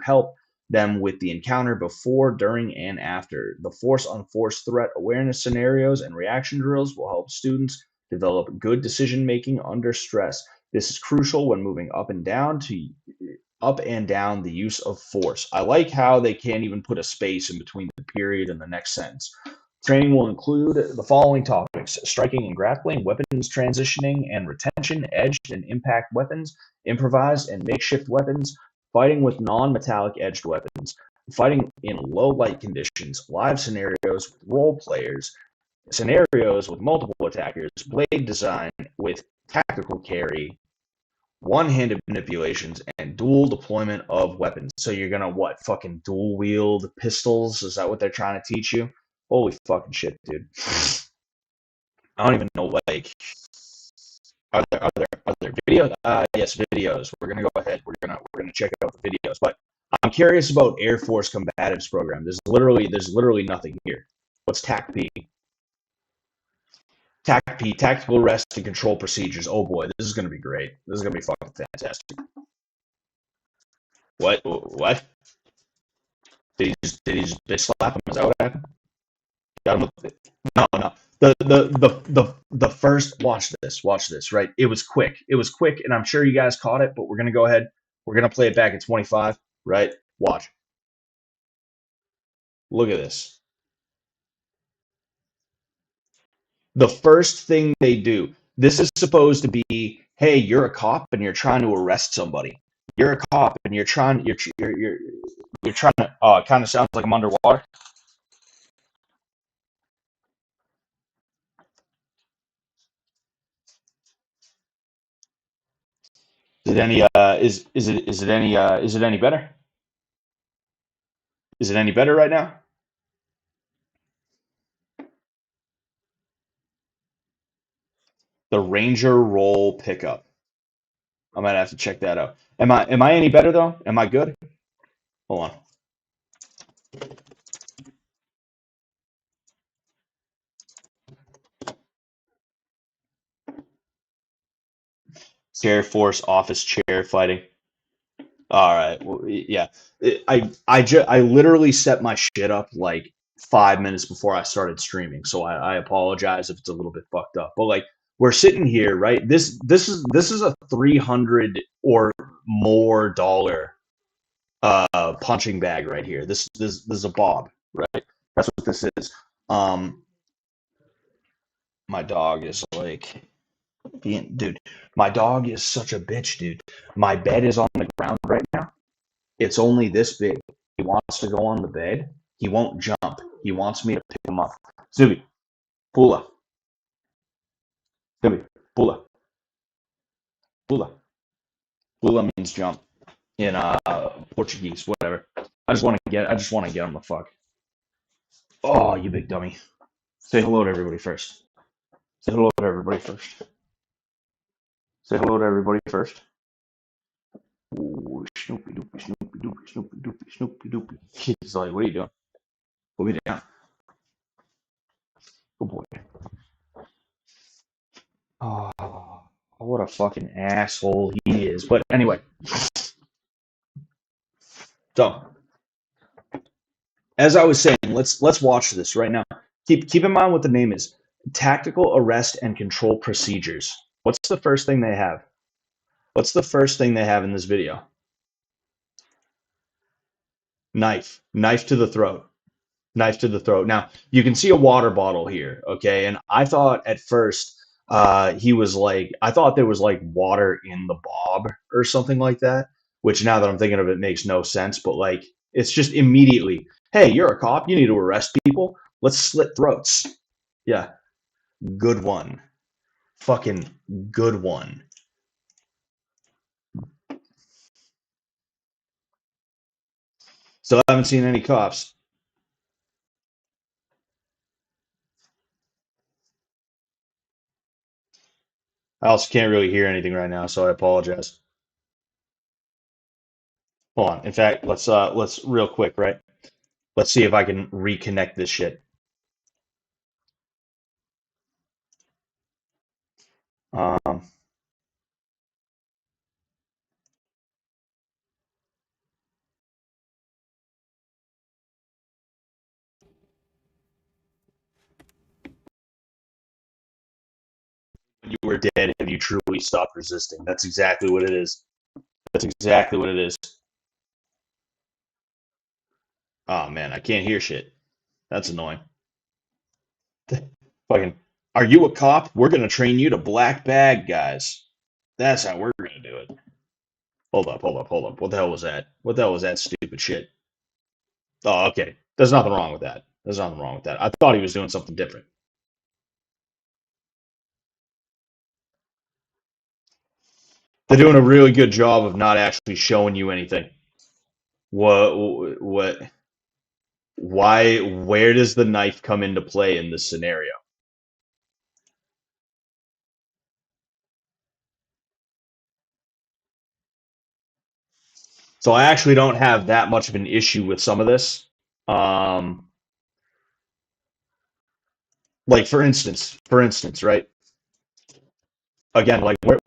Speaker 1: help them with the encounter before, during, and after. The force on force threat awareness scenarios and reaction drills will help students develop good decision making under stress. This is crucial when moving up and down the use of force. I like how they can't even put a space in between the period and the next sentence. Training will include the following topics: striking and grappling, weapons transitioning and retention, edged and impact weapons, improvised and makeshift weapons, fighting with non-metallic edged weapons, fighting in low light conditions, live scenarios with role players, scenarios with multiple attackers, blade design with tactical carry, one-handed manipulations, and dual deployment of weapons. So you're gonna what? Fucking dual wield pistols? Is that what they're trying to teach you? Holy fucking shit, dude. I don't even know. Like, are there videos? Yes, videos. We're gonna go ahead. We're gonna check out the videos. But I'm curious about Air Force Combatives Program. There's literally nothing here. What's TACP? TACP, Tactical Arrest and Control Procedures. Oh boy, this is gonna be great. This is gonna be fucking fantastic. What? What? Did he slap him? Is that what happened? Got him with it. No, no. The first, watch this, right? It was quick, and I'm sure you guys caught it, but we're gonna go ahead. We're gonna play it back at 25, right? Watch. Look at this. The first thing they do. This is supposed to be, hey, you're a cop and you're trying to arrest somebody. You're a cop and you're trying to. Oh, it kind of sounds like I'm underwater. Is it any is it any better? Is it any better right now? The Ranger roll pickup. I might have to check that out. Am I any better though? Am I good? Hold on. Chair force office chair fighting. All right. Well, yeah. I literally set my shit up like 5 minutes before I started streaming, so I apologize if it's a little bit fucked up. But like we're sitting here, right? This is a $300 or more punching bag right here. This is a bob, right? That's what this is. My dog is like dude. My dog is such a bitch, dude. My bed is on the ground right now. It's only this big. He wants to go on the bed. He won't jump. He wants me to pick him up. Zubi, pula. Zubi, pula. Pula. Pula means jump in Portuguese, whatever. I just want to get him the fuck. Oh, you big dummy. Say hello to everybody first. Say hello to everybody first. Say hello to everybody first. Ooh, Snoopy Doopy, Snoopy Doopy, Snoopy Doopy, Snoopy Doopy. He's like, what are you doing? Put me down. Good boy. Oh, what a fucking asshole he is. But anyway. So, as I was saying, let's watch this right now. Keep in mind what the name is. Tactical Arrest and Control Procedures. What's the first thing they have? What's the first thing they have in this video? Knife. Knife to the throat. Knife to the throat. Now, you can see a water bottle here, okay? And I thought at first I thought there was like water in the bob or something like that, which now that I'm thinking of it makes no sense, but like it's just immediately, hey, you're a cop, you need to arrest people. Let's slit throats. Yeah. Good one. Fucking good one. Still haven't seen any cops. I also can't really hear anything right now, so I apologize. Hold on. In fact, let's real quick, right? Let's see if I can reconnect this shit. Um, when you were dead, have you truly stopped resisting? That's exactly what it is. That's exactly what it is. Oh man, I can't hear shit. That's annoying. Fucking, are you a cop? We're gonna train you to black bag, guys. That's how we're gonna do it. Hold up. What the hell was that? What the hell was that stupid shit? Oh, okay. There's nothing wrong with that. There's nothing wrong with that. I thought he was doing something different. They're doing a really good job of not actually showing you anything. What, why, where does the knife come into play in this scenario? So I actually don't have that much of an issue with some of this. Like for instance, right? Again, like where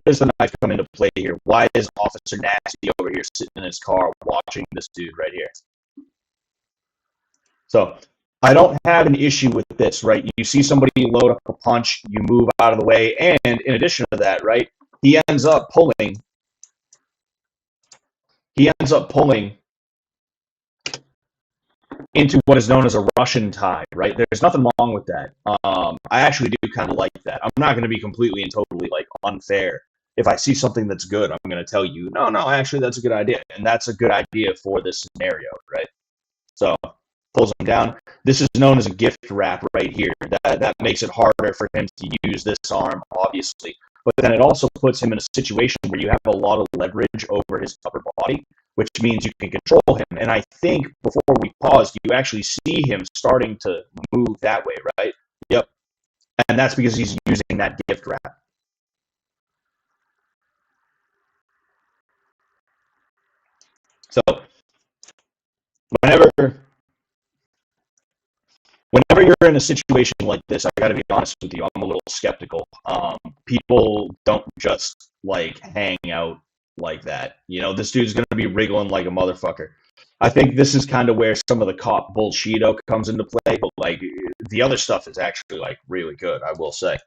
Speaker 1: does the knife come into play here? Why is Officer Nasty over here sitting in his car watching this dude right here? So I don't have an issue with this, right? You see somebody load up a punch, you move out of the way, and in addition to that, right, he ends up pulling into what is known as a Russian tie, right? There's nothing wrong with that. I actually do kind of like that. I'm not going to be completely and totally like unfair. If I see something that's good, I'm going to tell you, no, no, actually, that's a good idea, and that's a good idea for this scenario, right? So pulls him down. This is known as a gift wrap right here. That makes it harder for him to use this arm, obviously. But then it also puts him in a situation where you have a lot of leverage over his upper body, which means you can control him. And I think before we pause, you actually see him starting to move that way, right? Yep. And that's because he's using that gift wrap. So whenever whenever you're in a situation like this, I got to be honest with you, I'm a little skeptical. People don't just like hang out like that. You know, this dude's going to be wriggling like a motherfucker. I think this is kind of where some of the cop bullshito comes into play, but like the other stuff is actually like really good, I will say.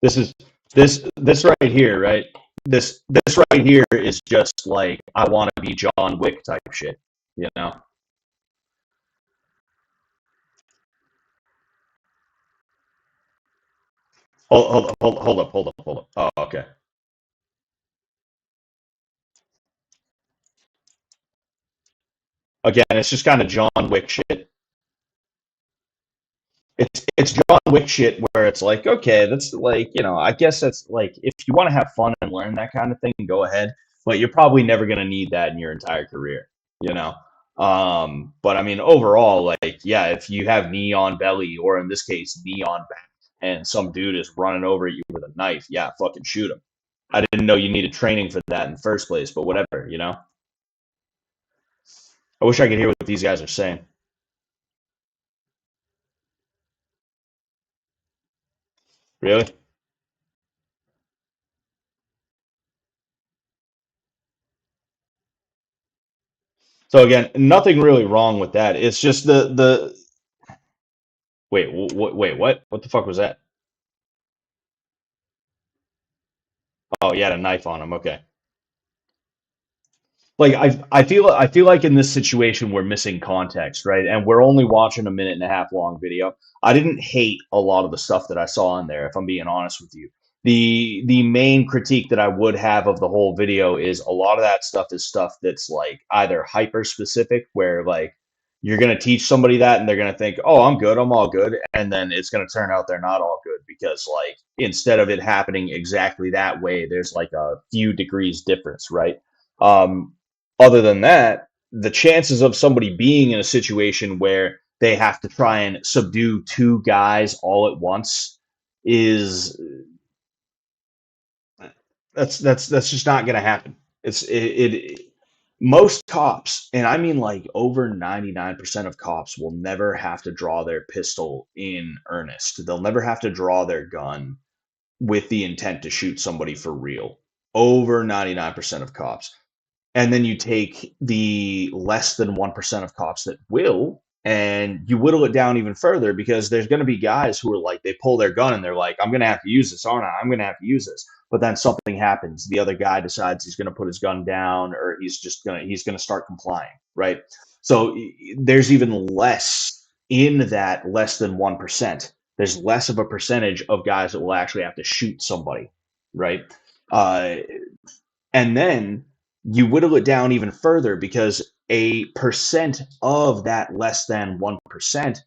Speaker 1: This is this right here, right? This right here is just like I want to be John Wick type shit, you know. Hold up. Oh, okay. Again, it's just kind of John Wick shit. It's John Wick shit where it's like, okay, that's like, you know, I guess that's like if you want to have fun and learn that kind of thing, go ahead. But you're probably never gonna need that in your entire career, you know. But I mean, overall, like, yeah, if you have knee on belly, or in this case, knee on back, and some dude is running over you with a knife, yeah, fucking shoot him. I didn't know you needed training for that in the first place, but whatever, you know. I wish I could hear what these guys are saying. Really? So again, nothing really wrong with that. It's just the wait, wait, what? What the fuck was that? Oh, he had a knife on him. Okay. Like I feel like in this situation we're missing context, right? And we're only watching a minute and a half long video. I didn't hate a lot of the stuff that I saw in there, if I'm being honest with you. The main critique that I would have of the whole video is a lot of that stuff is stuff that's like either hyper specific, where like you're gonna teach somebody that and they're gonna think, oh, I'm good, I'm all good, and then it's gonna turn out they're not all good because like instead of it happening exactly that way, there's like a few degrees difference, right? Um, Other than that, the chances of somebody being in a situation where they have to try and subdue two guys all at once is that's just not going to happen. It most cops, and I mean like over 99% of cops will never have to draw their pistol in earnest. They'll never have to draw their gun with the intent to shoot somebody for real. Over 99% of cops. And then you take the less than 1% of cops that will, and you whittle it down even further because there's going to be guys who are like, they pull their gun and they're like, I'm going to have to use this, aren't I? I'm going to have to use this. But then something happens. The other guy decides he's going to put his gun down, or he's going to start complying, right? So there's even less in that less than 1%. There's less of a percentage of guys that will actually have to shoot somebody, right? Uh, and then you whittle it down even further because a percent of that less than 1%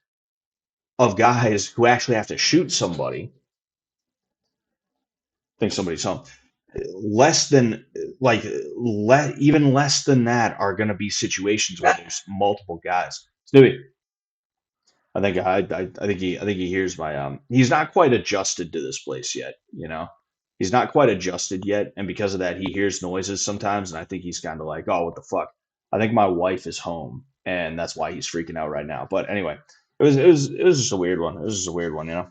Speaker 1: of guys who actually have to shoot somebody, I think somebody's home, less than like even less than that are going to be situations where there's multiple guys. Stewie, I think he hears my he's not quite adjusted to this place yet, you know. He's not quite adjusted yet, and because of that he hears noises sometimes, and I think he's kind of like, "Oh, what the fuck?" I think my wife is home and that's why he's freaking out right now. But anyway, it was just a weird one. It was just a weird one, you know.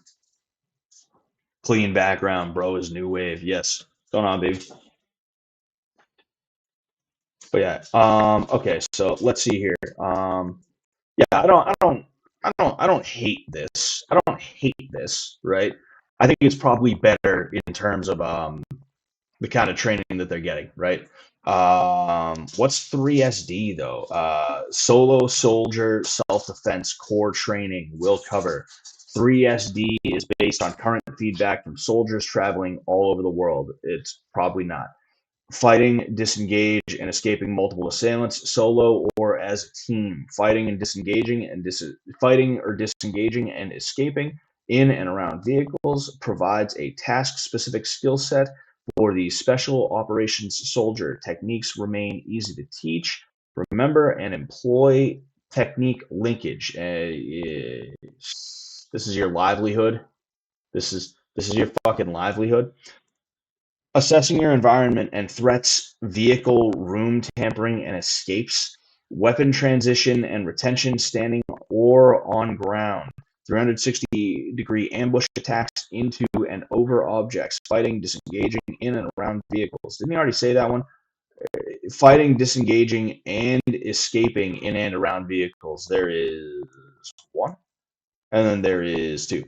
Speaker 1: Clean background, bro, is new wave. Yes. What's going on, baby? But yeah, okay, so let's see here. Yeah, I don't hate this. I don't hate this, right? I think it's probably better in terms of the kind of training that they're getting, right? What's 3SD though? Solo soldier self-defense core training will cover. 3SD is based on current feedback from soldiers traveling all over the world. It's probably not. Fighting, disengage, and escaping multiple assailants, solo or as a team. Fighting or disengaging and escaping in and around vehicles provides a task-specific skill set for the special operations soldier. Techniques remain easy to teach, remember, and employ technique linkage. This is your livelihood. This is your fucking livelihood. Assessing your environment and threats, vehicle room tampering and escapes, weapon transition and retention standing or on ground, 360-degree ambush attacks into and over objects, fighting, disengaging in and around vehicles. Didn't he already say that one? Fighting, disengaging, and escaping in and around vehicles. There is one, and then there is two.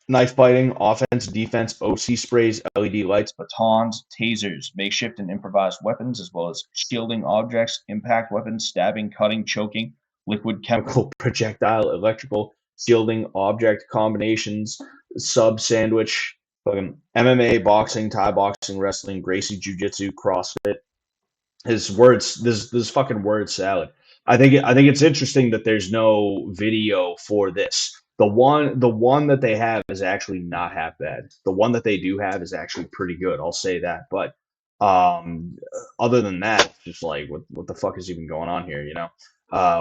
Speaker 1: Knife fighting, offense, defense, OC sprays, LED lights, batons, tasers, makeshift and improvised weapons, as well as shielding objects, impact weapons, stabbing, cutting, choking, liquid chemical, projectile, electrical, shielding, object combinations, sub sandwich, fucking MMA, boxing, Thai boxing, wrestling, Gracie Jiu Jitsu, CrossFit. His words, this fucking word salad. I think it's interesting that there's no video for this. The one that they have is actually not half bad. The one that they do have is actually pretty good. I'll say that. But um, other than that, it's just like what the fuck is even going on here? You know,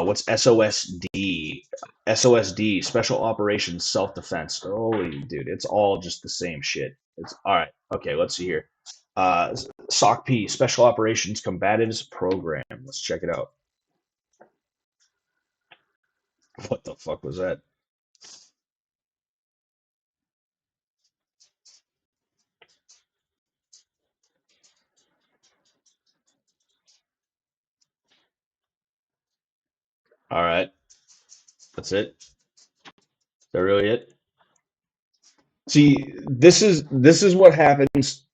Speaker 1: what's SOSD? SOSD, Special Operations Self Defense. Holy dude, it's all just the same shit. It's all right. Okay, let's see here. SOCP, Special Operations Combatives Program. Let's check it out. What the fuck was that? All right, that's it. Is that really it? See, this is what happens.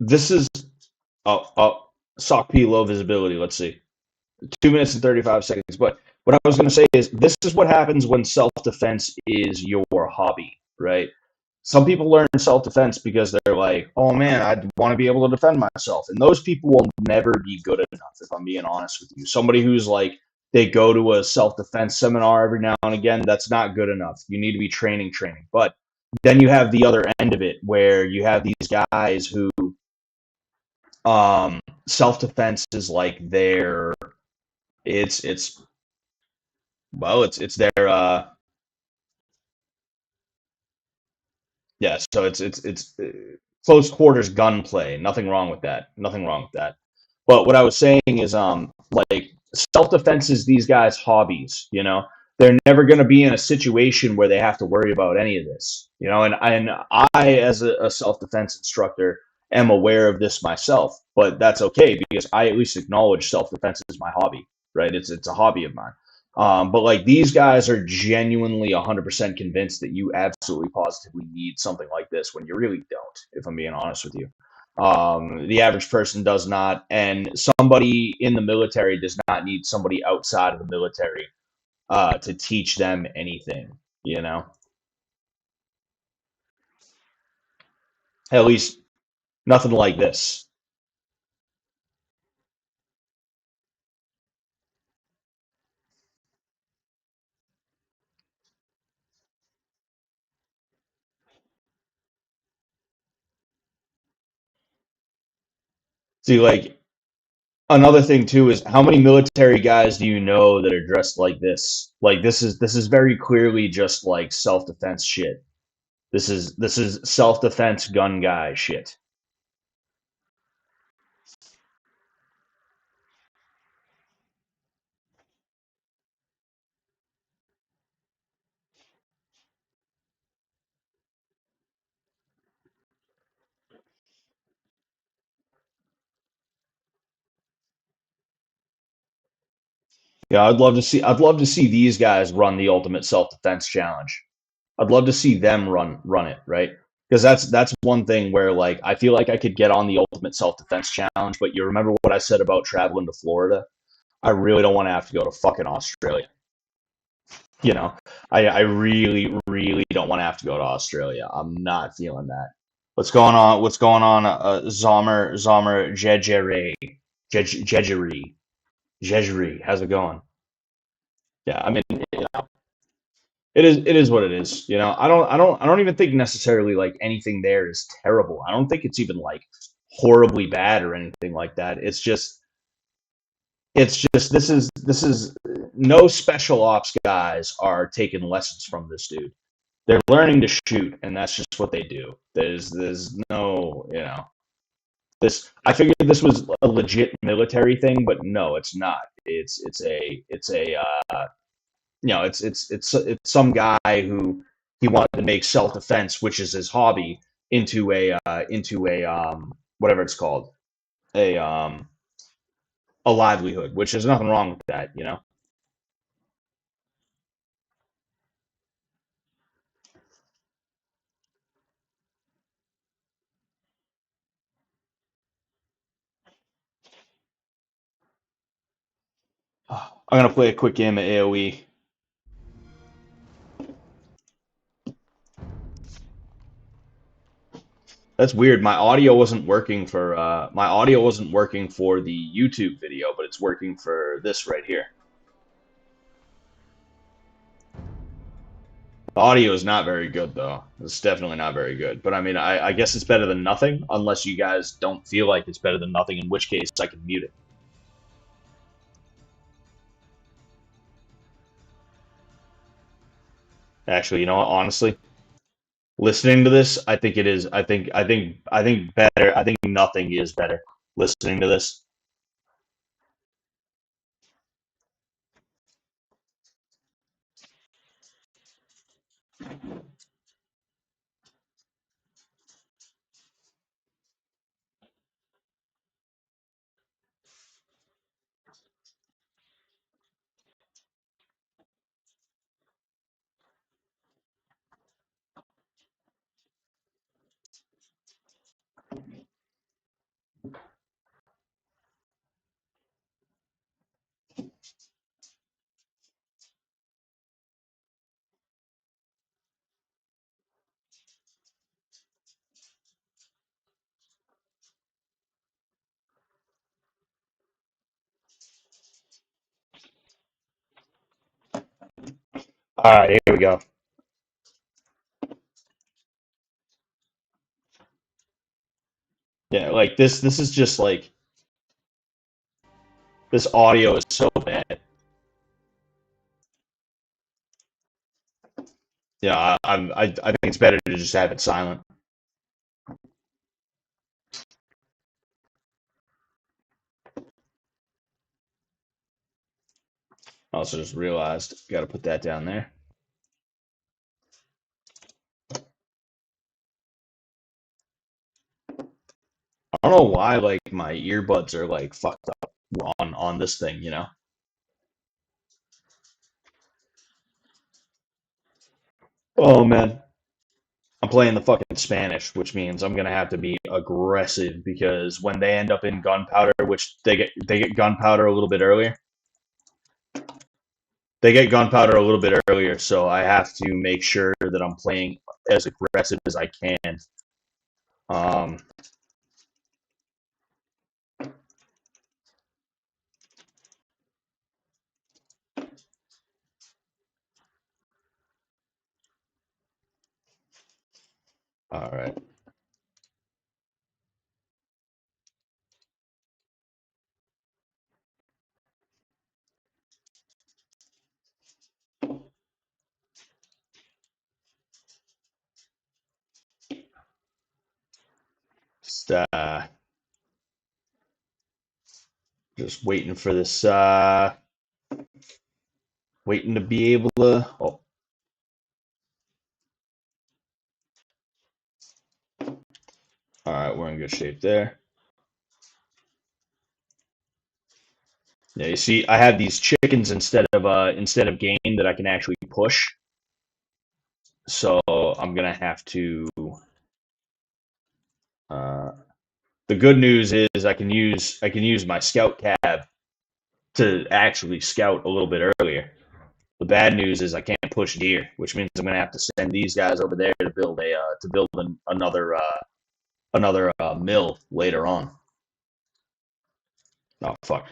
Speaker 1: This is SOCP low visibility. Let's see. 2 minutes and 35 seconds. But what I was going to say is this is what happens when self defense is your hobby, right? Some people learn self defense because they're like, oh man, I want to be able to defend myself. And those people will never be good enough, if I'm being honest with you. Somebody who's like, they go to a self defense seminar every now and again, that's not good enough. You need to be training. But then you have the other end of it where you have these guys who self defense is like their it's well, it's their yeah. So it's close quarters gunplay. Nothing wrong with that. Nothing wrong with that. But what I was saying is like self defense is these guys' hobbies. You know, they're never going to be in a situation where they have to worry about any of this. You know, and I as a self defense instructor am aware of this myself, but that's okay because I at least acknowledge self defense is my hobby. Right? It's a hobby of mine. But like these guys are genuinely 100% convinced that you absolutely positively need something like this when you really don't, if I'm being honest with you. The average person does not, and somebody in the military does not need somebody outside of the military to teach them anything, you know? At least nothing like this. See, like, another thing too is how many military guys do you know that are dressed like this? Like this is very clearly just like self-defense shit. This is self-defense gun guy shit. Yeah, I'd love to see these guys run the ultimate self-defense challenge. I'd love to see them run it, right? Because that's one thing where like I feel like I could get on the ultimate self-defense challenge, but you remember what I said about traveling to Florida? I really don't want to have to go to fucking Australia. You know, I really, really don't want to have to go to Australia. I'm not feeling that. What's going on? What's going on? Zomer Jejeri, Jejeri. How's it going? Yeah, I mean, it is what it is. I don't even think necessarily like anything there is terrible. I don't think it's even like horribly bad or anything like that. It's just this is no special ops guys are taking lessons from this dude. They're learning to shoot, and that's just what they do. There's no, this. I figured this was a legit military thing, but no, it's not. It's some guy who he wanted to make self defense, which is his hobby, into a whatever it's called, a um a livelihood, which there's nothing wrong with that. I'm gonna play a quick game of AOE. That's weird. My audio wasn't working for the YouTube video, but it's working for this right here. The audio is not very good though. It's definitely not very good. But I mean, I guess it's better than nothing, unless you guys don't feel like it's better than nothing, in which case I can mute it. Actually, you know what? Honestly, listening to this, I think it is. I think better. I think nothing is better. Listening to this. All right, here we go. Yeah, like this. This is just like this audio is so bad. Yeah, I think it's better to just have it silent. I also just realized got to put that down there. I don't know why like my earbuds are like fucked up on this thing. Oh man, I'm playing the fucking Spanish, which means I'm gonna have to be aggressive because when they end up in gunpowder, which they get gunpowder a little bit earlier. They get gunpowder a little bit earlier, so I have to make sure that I'm playing as aggressive as I can. Um, all right. Just just waiting for this waiting to be able to. Oh, all right, we're in good shape there. Yeah, you see, I have these chickens instead of game that I can actually push. So I'm gonna have to. Uh, the good news is I can use my scout cab to actually scout a little bit earlier. The bad news is I can't push deer, which means I'm gonna have to send these guys over there to build another mill later on. Oh fuck!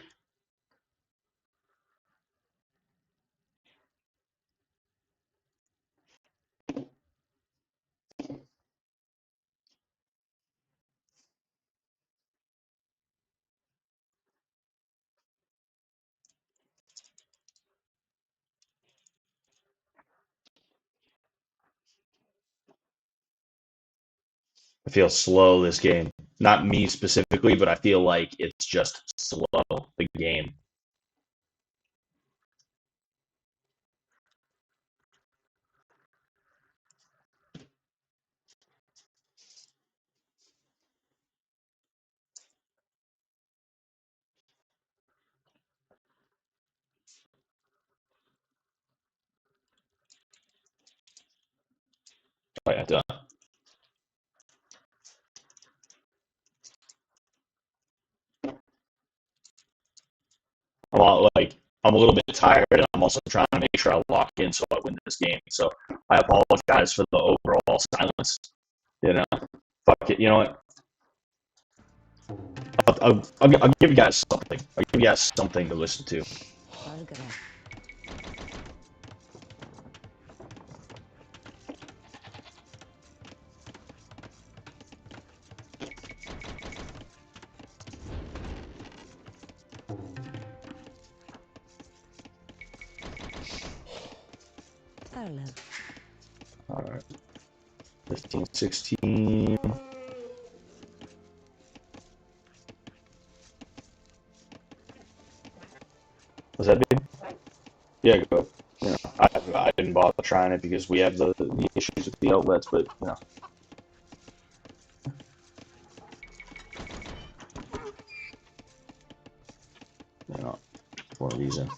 Speaker 1: I feel slow this game. Not me specifically, but I feel like it's just slow the game. Oh, yeah, done. I'm a little bit tired, and I'm also trying to make sure I lock in so I win this game. So I apologize for the overall silence. You know, fuck it. You know what? I'll give you guys something. I'll give you guys something to listen to. All right, 15, 16. Was that big? Yeah, go. You know, I didn't bother trying it because we have the issues with the outlets, but you know, for a reason.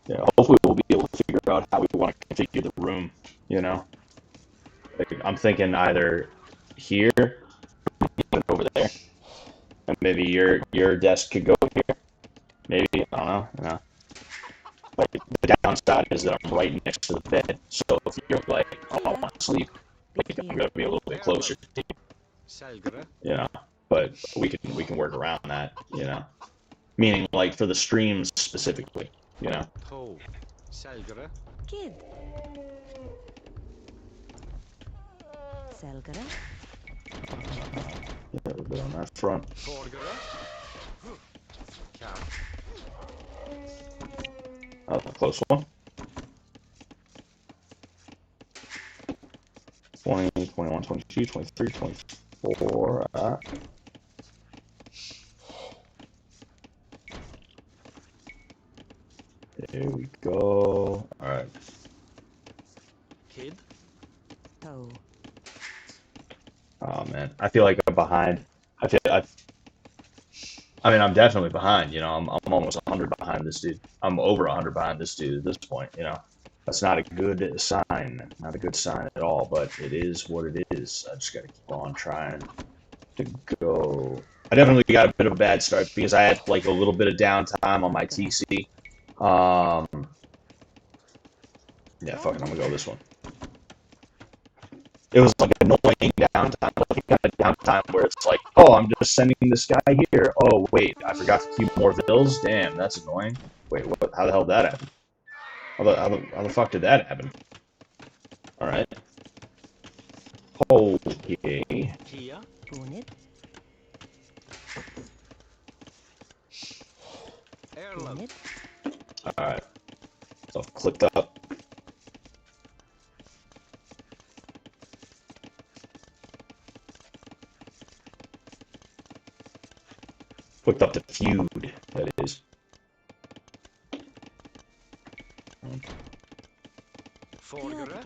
Speaker 1: Yeah, hopefully we'll be able to figure out how we want to configure the room. You know, like, I'm thinking either here or over there, and maybe your desk could go here. Maybe I don't know. You know, like the downside is that I'm right next to the bed, so if you're like, oh, I want to sleep, like, I'm gonna be a little bit closer to you. You know, but we can work around that. You know, meaning like for the streams specifically. You know.
Speaker 5: Kid. Selgara.
Speaker 1: Yeah, a little bit on that front. That was a close one. 20, 21, 22, 23, 24. There we go. All right.
Speaker 3: Kid?
Speaker 5: Toe.
Speaker 1: Oh man, I feel like I'm behind. I mean, I'm definitely behind. You know, I'm almost 100 behind this dude. I'm over 100 behind this dude at this point. You know, that's not a good sign. Not a good sign at all. But it is what it is. I just got to keep on trying to go. I definitely got a bit of a bad start because I had like a little bit of downtime on my TC. Yeah, fuck it, I'm gonna go this one. It was like annoying downtime, like kind of downtime where it's like, oh, I'm just sending this guy here. Oh wait, I forgot to queue more bills. Damn, that's annoying. Wait, what? How the hell did that happen? How the fuck did that happen? All right. Okay.
Speaker 3: Kia?
Speaker 5: Punit.
Speaker 3: Erland?
Speaker 5: Punit.
Speaker 1: All right. So clicked up. Clicked up to feud. That is.
Speaker 3: Forgere?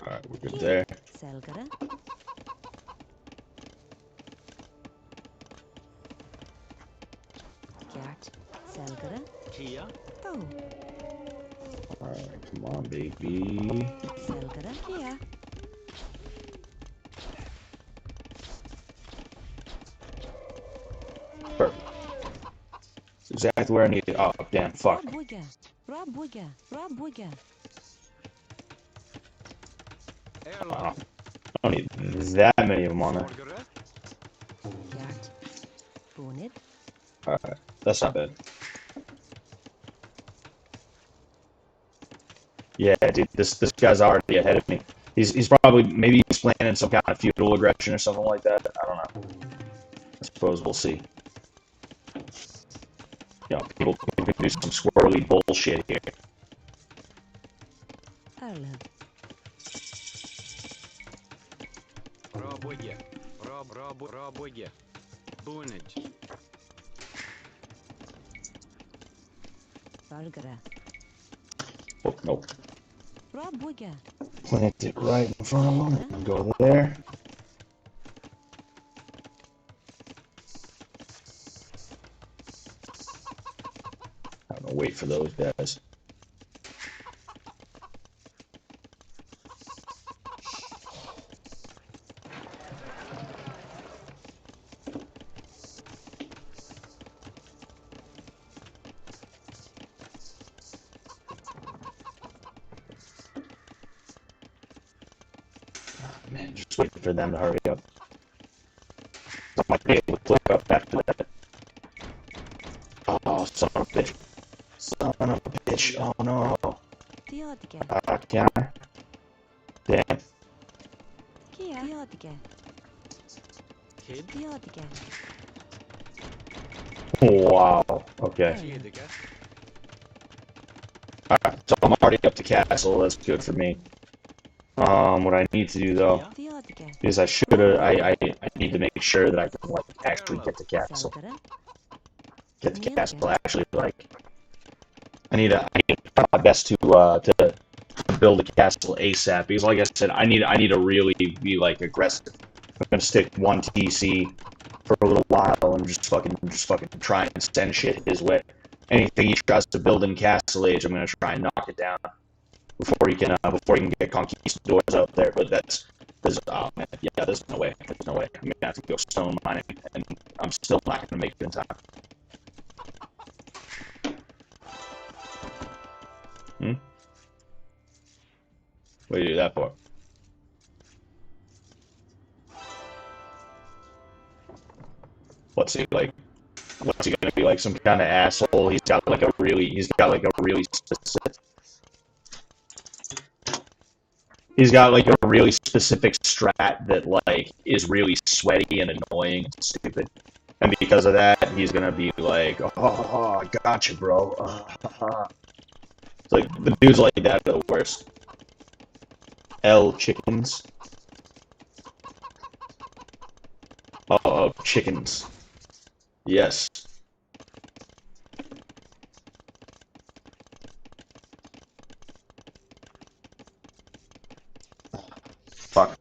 Speaker 1: Alright, we're good there.
Speaker 5: Selgara. Gert. Selgara.
Speaker 3: Kia.
Speaker 5: Oh.
Speaker 1: Alright, come on, baby.
Speaker 5: Selgara. Kia.
Speaker 1: Perfect. That's exactly where I need it. Oh, damn, fuck.
Speaker 5: Rabuga. Rabuga. Rabuga.
Speaker 1: I don't need that many of them on there.
Speaker 5: Gert. Bonid.
Speaker 1: Alright, that's not bad. Yeah, dude, this guy's already ahead of me. He's probably, maybe he's planning some kind of feudal aggression or something like that. I don't know. I suppose we'll see. You know, people can do some squirrely bullshit here.
Speaker 5: Erlev.
Speaker 3: Rabuga. Rabuga. Bunage.
Speaker 5: Valgara.
Speaker 1: Oh, nope.
Speaker 5: Rabuga.
Speaker 1: Plant it right in front of him and go there. I'm gonna wait for those guys. Man, just waiting for them to hurry up. I might be able to click up after that. Oh, son of a bitch. Son of a bitch. Oh no.
Speaker 5: Diodga.
Speaker 1: Can I? Damn.
Speaker 5: Kia. Diodga.
Speaker 3: Kid.
Speaker 5: Diodga.
Speaker 1: Wow. Okay.
Speaker 3: Kiedega.
Speaker 1: Alright, so I'm already up to castle. That's good for me. What I need to do though
Speaker 5: Diodga.
Speaker 1: is I need to make sure that I can like actually get to castle.
Speaker 5: Selgara.
Speaker 1: Get to castle actually like I need to try my best to build a castle ASAP because like I said I need to really be like aggressive. I'm gonna stick one TC for a little while and just fucking try and send shit his way. Anything he tries to build in Castle Age, I'm gonna try and knock it down before he can get conquistadors out there. But there's oh man, yeah, there's no way. There's no way. I'm gonna have to go stone mining, and I'm still not gonna make it in time. What do you do that for? What's he like? What's he gonna be like? Some kind of asshole? He's got like a really specific. He's got like a really specific strat that like is really sweaty and annoying and stupid, and because of that, he's gonna be like, "Oh, I gotcha, bro." It's like the dudes like that are the worst. L chickens. Oh, chickens. Yes. Fuck.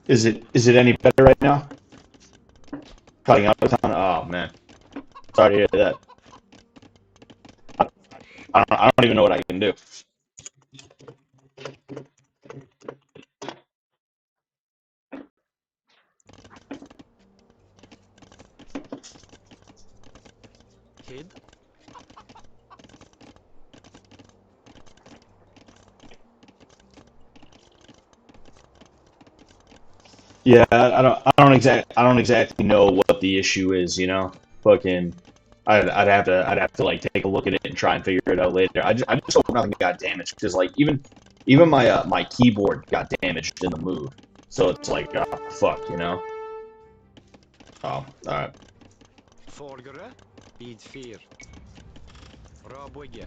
Speaker 1: Is it any better right now? Cutting out a ton. Oh man. Sorry to hear that. I don't even know what I can do.
Speaker 3: Kid.
Speaker 1: Yeah, I don't exactly know what the issue is, you know. Fucking, I'd have to like take a look at it and try and figure it out later. I just hope nothing got damaged because like even my my keyboard got damaged in the move, so it's like fuck, you know. Oh, all right.
Speaker 3: Forgere. Bid 4. Rabuga.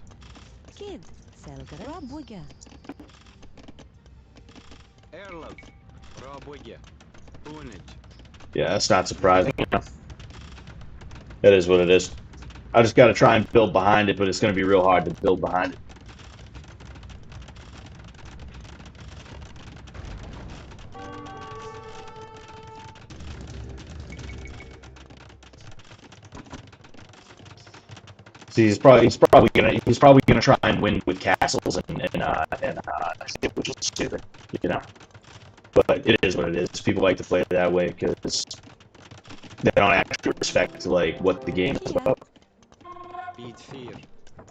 Speaker 5: Kid. Selgara. Rabuga.
Speaker 3: Erlev. Rabuga. Bunage.
Speaker 1: Yeah, that's not surprising. It is what it is. I just got to try and build behind it, but it's going to be real hard to build behind it. See, he's probably gonna try and win with castles and shit, which is stupid, you know. But it is what it is. People like to play it that way because they don't actually respect like what the game is
Speaker 5: Kia.
Speaker 1: about.
Speaker 3: Beat fear.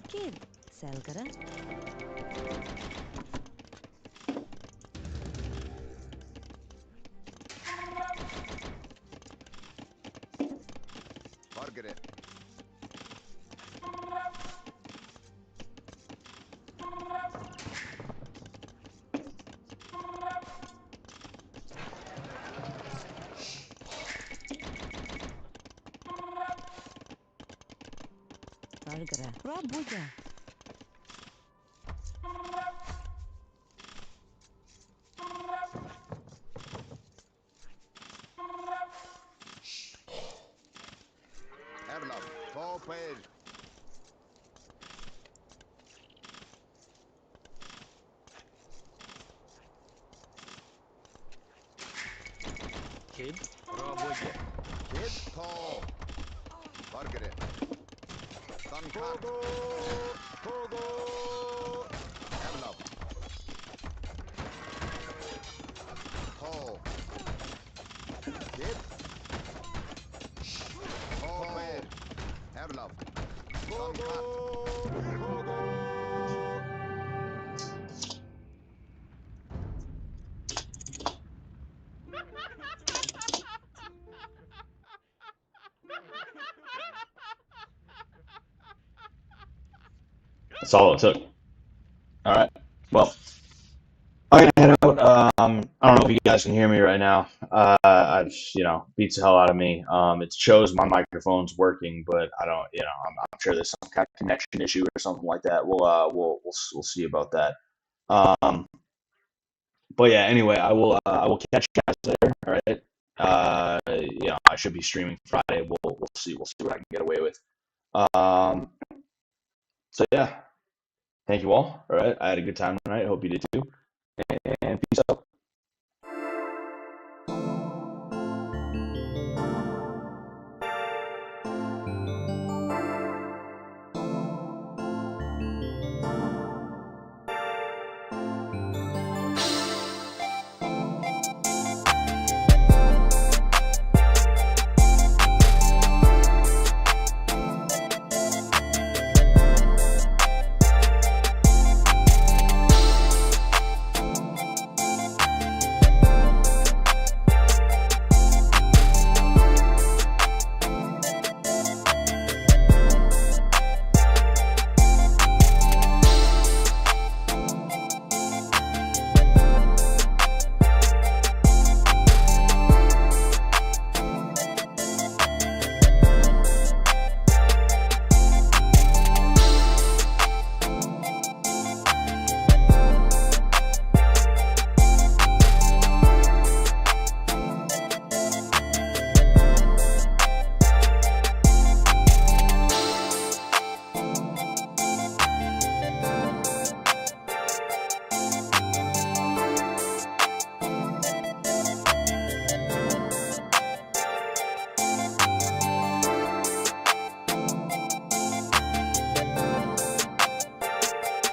Speaker 5: Kid, Selgara.
Speaker 6: Margaret.
Speaker 5: Bargara. Rabuja.
Speaker 6: Erlab. Forward.
Speaker 3: Kid. Rabuja.
Speaker 6: Kid. Paul. Margaret. Dunkirk. Togo. Erlab. Paul. Kid. Forward. Erlab. Dunkirk.
Speaker 1: That's all it took. All right. Well, I'm gonna head out. I don't know if you guys can hear me right now. I beats the hell out of me. It shows my microphone's working, but I don't. I'm sure there's some kind of connection issue or something like that. We'll see about that. Um, but yeah. Anyway, I will catch you guys later. All right. I should be streaming Friday. We'll see. We'll see what I can get away with. Um, so yeah. Thank you all. All right. I had a good time tonight. I hope you did too. And peace out.